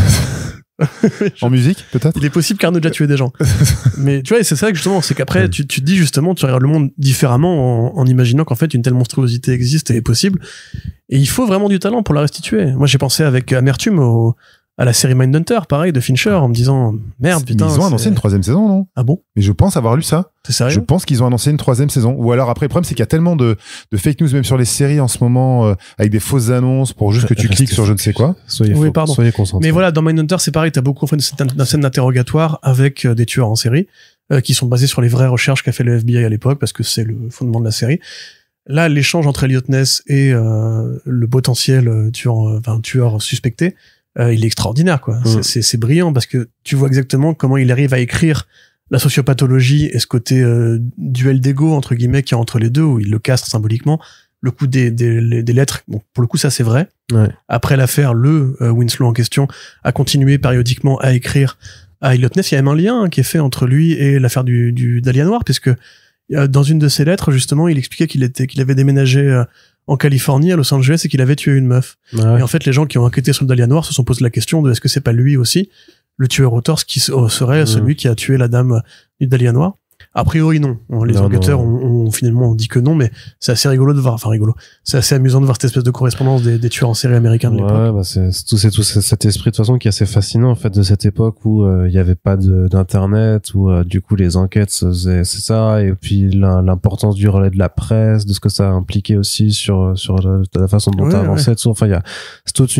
En musique, peut-être? Il est possible qu'Arnaud ait déjà tué des gens. Mais tu vois, c'est ça que justement, c'est qu'après, tu te dis justement, tu regardes le monde différemment en imaginant qu'en fait, une telle monstruosité existe et est possible. Et il faut vraiment du talent pour la restituer. Moi, j'ai pensé avec amertume à la série Mindhunter, pareil, de Fincher, en me disant, merde, putain. Ils ont annoncé une 3e saison, non? Ah bon? Mais je pense avoir lu ça. T'es sérieux? Je pense qu'ils ont annoncé une 3e saison. Ou alors après, le problème, c'est qu'il y a tellement de fake news, même sur les séries en ce moment, avec des fausses annonces pour juste que tu cliques sur je ne sais quoi. Soyez concentrés. Mais voilà, dans Mindhunter, c'est pareil, t'as beaucoup fait une scène d'interrogatoire avec des tueurs en série, qui sont basés sur les vraies recherches qu'a fait le FBI à l'époque, parce que c'est le fondement de la série. Là, l'échange entre Elliot Ness et le potentiel tueur suspecté, il est extraordinaire, quoi. C'est brillant parce que tu vois exactement comment il arrive à écrire la sociopathologie et ce côté duel d'ego entre guillemets qu'il y a entre les deux, où il le castre symboliquement. Le coup des lettres, bon, pour le coup ça c'est vrai. Ouais. Après l'affaire, Winslow en question a continué périodiquement à écrire à Elliot Ness. Il y a même un lien qui est fait entre lui et l'affaire du Dahlia Noir, puisque dans une de ses lettres justement il expliquait qu'il avait déménagé en Californie, à Los Angeles, et qu'il avait tué une meuf. Ouais. Et en fait, les gens qui ont enquêté sur le Dahlia Noir se sont posé la question de est-ce que c'est pas lui aussi, le tueur au torse, qui serait celui qui a tué la dame du Dahlia Noir. A priori, non. Les enquêteurs ont finalement dit que non, mais c'est assez rigolo de voir, c'est assez amusant de voir cette espèce de correspondance des tueurs en série américains de l'époque. Ouais, bah c'est tout cet esprit de toute façon qui est assez fascinant en fait de cette époque où il y avait pas d'internet, où du coup les enquêtes c'est ça, et puis l'importance du relais de la presse, de ce que ça impliquait aussi sur la façon dont avançait. Enfin c'est toute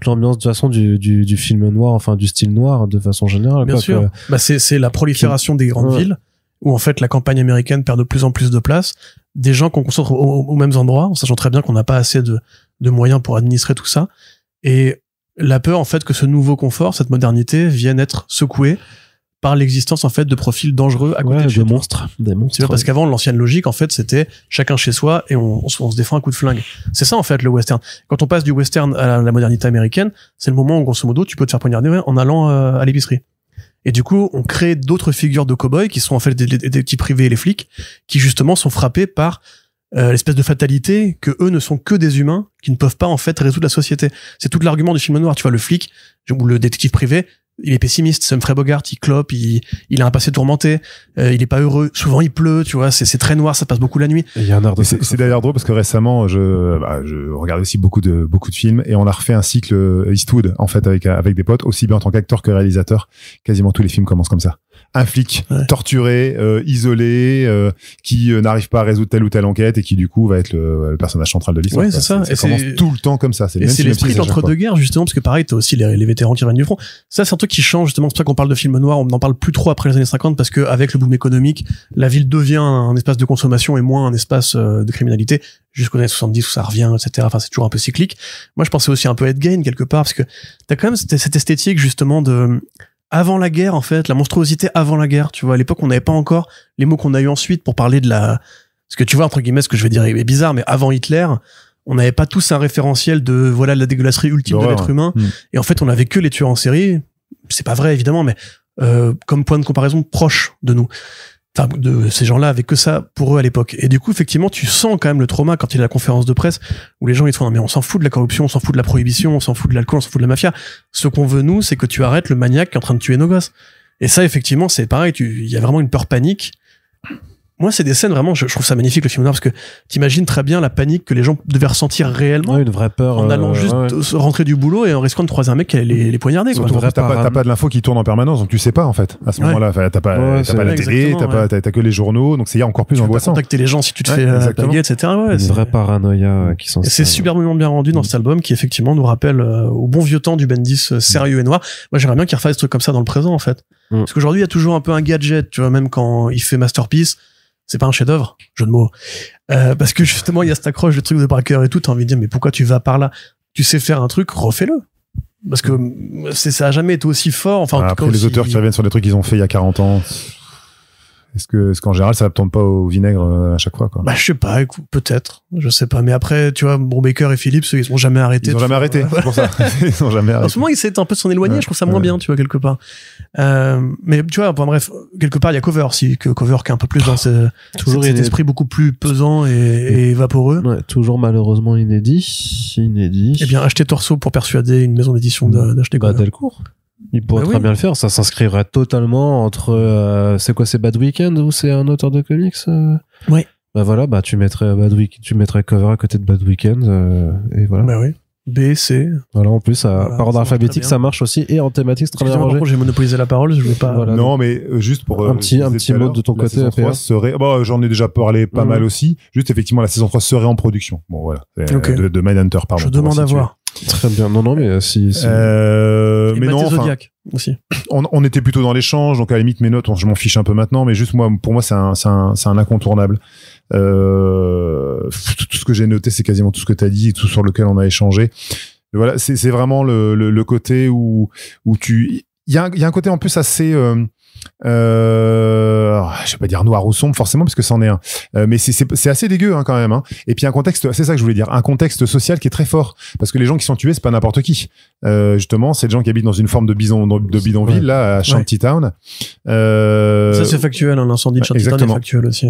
l'ambiance de toute façon du film noir, enfin du style noir de façon générale. Bien sûr. C'est la prolifération des grandes villes, où en fait la campagne américaine perd de plus en plus de place, des gens qu'on concentre aux mêmes endroits, en sachant très bien qu'on n'a pas assez de moyens pour administrer tout ça, et la peur en fait que ce nouveau confort, cette modernité vienne être secouée par l'existence en fait de profils dangereux à côté des monstres. C'est parce qu'avant l'ancienne logique en fait c'était chacun chez soi et on se défend un coup de flingue. C'est ça en fait le western. Quand on passe du western à la modernité américaine, c'est le moment où grosso modo tu peux te faire poignarder en allant à l'épicerie. Et du coup, on crée d'autres figures de cow-boys qui sont en fait des petits privés et les flics, qui justement sont frappés par l'espèce de fatalité que eux ne sont que des humains qui ne peuvent pas en fait résoudre la société. C'est tout l'argument du film noir. Tu vois, le flic ou le détective privé, il est pessimiste, c'est Humphrey Bogart, il clope, il a un passé tourmenté, il est pas heureux, souvent il pleut, tu vois, c'est très noir, ça passe beaucoup la nuit. C'est d'ailleurs drôle parce que récemment je regarde aussi beaucoup de films et on a refait un cycle Eastwood en fait avec des potes, aussi bien en tant qu'acteur que réalisateur. Quasiment tous les films commencent comme ça. Un flic torturé, isolé, qui n'arrive pas à résoudre telle ou telle enquête et qui du coup va être le personnage central de l'histoire. Ouais, c'est ça. Ça commence tout le temps comme ça. C'est l'esprit d'entre-deux-guerres justement, parce que pareil, t'as aussi les vétérans qui reviennent du front. Ça, c'est un truc qui change justement. C'est pour ça qu'on parle de film noir. On n'en parle plus trop après les années 50 parce que avec le boom économique, la ville devient un espace de consommation et moins un espace de criminalité. Jusqu'aux années 70 où ça revient, etc. Enfin, c'est toujours un peu cyclique. Moi, je pensais aussi un peu à Ed Gein quelque part parce que t'as quand même cette esthétique justement de avant la guerre, en fait, la monstruosité avant la guerre, tu vois. À l'époque, on n'avait pas encore les mots qu'on a eu ensuite pour parler de ce que tu vois, entre guillemets, ce que je vais dire est bizarre, mais avant Hitler, on n'avait pas tous un référentiel de, voilà, la dégueulasserie ultime de l'être humain. Et en fait, on avait que les tueurs en série. C'est pas vrai, évidemment, mais, comme point de comparaison proche de nous. Enfin, de ces gens-là avaient que ça pour eux à l'époque. Et du coup, effectivement, tu sens quand même le trauma quand il y a la conférence de presse où les gens ils te font, non, mais on s'en fout de la corruption, on s'en fout de la prohibition, on s'en fout de l'alcool, on s'en fout de la mafia. Ce qu'on veut, nous, c'est que tu arrêtes le maniaque qui est en train de tuer nos gosses. Et ça, effectivement, c'est pareil, il y a vraiment une peur panique moi, c'est des scènes vraiment, je trouve ça magnifique le film noir parce que t'imagines très bien la panique que les gens devaient ressentir réellement. Ouais, une vraie peur. En allant juste rentrer du boulot et en risquant de croiser un mec qui allait les poignarder. Surtout, t'as pas de l'info qui tourne en permanence, donc tu sais pas en fait. À ce moment-là, t'as pas la télé, t'as que les journaux, donc c'est encore plus angoissant. Contacter les gens si tu te fais taguer, etc. Une vraie paranoïa qui sont. C'est superbement bien rendu dans cet album qui effectivement nous rappelle au bon vieux temps du Bendis sérieux et noir. Moi, j'aimerais bien qu'il refasse des trucs comme ça dans le présent en fait. Parce qu'aujourd'hui, il y a toujours un peu un gadget, tu vois, même quand il fait Masterpiece. C'est pas un chef-d'œuvre, jeu de mots. Parce que justement, il y a cette accroche, le truc de braqueur et tout, t'as envie de dire, mais pourquoi tu vas par là? Tu sais faire un truc, refais-le. Parce que ça a jamais été aussi fort. Enfin, après, les auteurs qui reviennent sur des trucs qu'ils ont fait il y a 40 ans. Est-ce qu'en général, ça ne tombe pas au vinaigre à chaque fois, quoi? Bah, je sais pas, écoute, peut-être. Je sais pas. Mais après, tu vois, Brubaker et Phillips, ils sont jamais arrêtés. Ils ont jamais arrêté, c'est pour ça. Ils ont jamais arrêté. En ce moment, ils essaient un peu de s'en éloigner. Je trouve ça moins bien, tu vois, quelque part. Mais tu vois, bref, quelque part, il y a Cover aussi, Cover qui est un peu plus dans toujours cet esprit beaucoup plus pesant et vaporeux. Ouais, toujours malheureusement inédit. Eh bien, acheter Torso pour persuader une maison d'édition d'acheter Cover. Delcourt. Il pourrait très bien le faire, ça s'inscrirait totalement entre c'est quoi, c'est Bad Weekend ou c'est un auteur de comics Oui. Bah voilà, bah tu mettrais Cover à côté de Bad Weekend et voilà. Bah oui. B, C. Voilà, en plus par ordre alphabétique ça marche aussi et en thématique très bien rangé. J'ai monopolisé la parole, je veux pas. Voilà, non, mais juste pour un petit mot de ton côté. La saison 3 serait, j'en ai déjà parlé pas mal aussi. Juste effectivement, la saison 3 serait en production. Bon voilà, de Mindhunter, pardon. Je demande à voir. Très bien. Non, mais si. Mais non, Zodiac aussi. On était plutôt dans l'échange, donc à la limite mes notes, je m'en fiche un peu maintenant, mais juste pour moi c'est un incontournable. Tout ce que j'ai noté, c'est quasiment tout ce que t'as dit et tout sur lequel on a échangé. Et voilà, c'est vraiment le côté où il y a un côté en plus assez je vais pas dire noir ou sombre forcément parce que c'en est un, mais c'est assez dégueu quand même, hein. Et puis un contexte, c'est ça que je voulais dire, un contexte social qui est très fort parce que les gens qui sont tués c'est pas n'importe qui, justement c'est des gens qui habitent dans une forme de bidonville là à Shantytown. Ça c'est factuel, l'incendie de Shantytown est factuel aussi.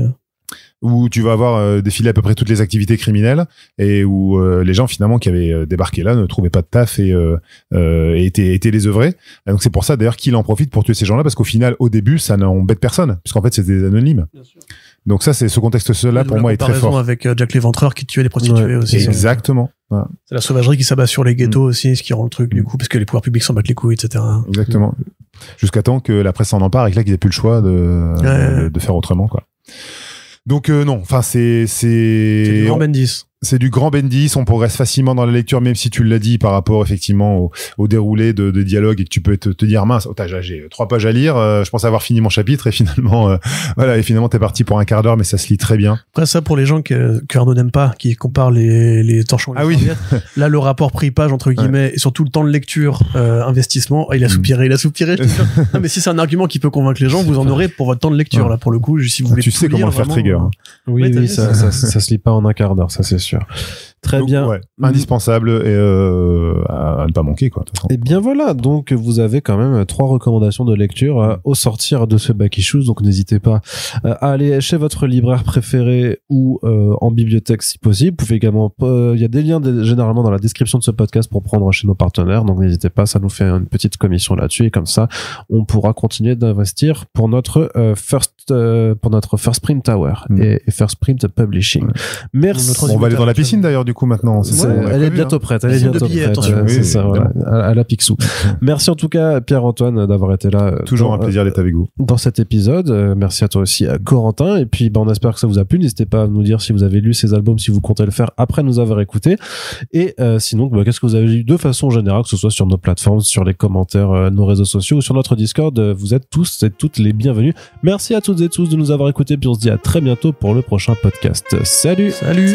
Où tu vas avoir défilé à peu près toutes les activités criminelles et où les gens finalement qui avaient débarqué là ne trouvaient pas de taf et étaient désœuvrés. Et donc c'est pour ça d'ailleurs qu'il en profite pour tuer ces gens-là parce qu'au final au début ça n'embête personne puisqu'en fait c'est des anonymes. Donc ça c'est ce contexte-là pour moi est très fort. Avec Jack l'Éventreur qui tuait des prostituées aussi. Exactement. Voilà. C'est la sauvagerie qui s'abat sur les ghettos aussi, ce qui rend le truc du coup parce que les pouvoirs publics s'en battent les couilles, etc. Exactement. Jusqu'à temps que la presse s'en empare et que là qu'ils aient plus le choix de faire autrement quoi. Donc non, enfin c'est du grand Bendis. C'est du grand Bendis, on progresse facilement dans la lecture, même si tu l'as dit par rapport effectivement au déroulé de dialogue et que tu peux te dire mince, j'ai 3 pages à lire, je pense avoir fini mon chapitre et finalement finalement t'es parti pour un quart d'heure, mais ça se lit très bien. Après ça pour les gens que Arnaud n'aime pas, qui comparent les torchons et les serviettes, là le rapport prix-page entre guillemets et surtout le temps de lecture, investissement, il a soupiré, je te jure. Non mais si c'est un argument qui peut convaincre les gens, vous en aurez pour votre temps de lecture là pour le coup, si vous voulez. Tu sais comment le faire trigger. Oui, ça se lit pas en un quart d'heure, ça c'est sûr. Très donc, bien. Indispensable et à ne pas manquer quoi. Et bien voilà, donc vous avez quand même 3 recommandations de lecture au sortir de ce Back Issues, donc n'hésitez pas à aller chez votre libraire préféré ou en bibliothèque si possible. Vous pouvez également, il y a des liens généralement dans la description de ce podcast pour prendre chez nos partenaires, donc n'hésitez pas, ça nous fait une petite commission là-dessus et comme ça on pourra continuer d'investir pour notre First Print Tower et First Print Publishing. Merci. On va aller dans la piscine d'ailleurs du coup maintenant. Elle est bientôt prête. Elle est bientôt prête. C'est ça, voilà, à la Picsou. Merci en tout cas Pierre-Antoine d'avoir été là. Toujours un plaisir d'être avec vous dans cet épisode. Merci à toi aussi Corentin. Et puis on espère que ça vous a plu. N'hésitez pas à nous dire si vous avez lu ces albums, si vous comptez le faire après nous avoir écouté. Et sinon, qu'est-ce que vous avez lu de façon générale, que ce soit sur nos plateformes, sur les commentaires, nos réseaux sociaux ou sur notre Discord. Vous êtes tous et toutes les bienvenus. Merci à toutes et tous de nous avoir écoutés. Puis on se dit à très bientôt pour le prochain podcast. Salut. Salut.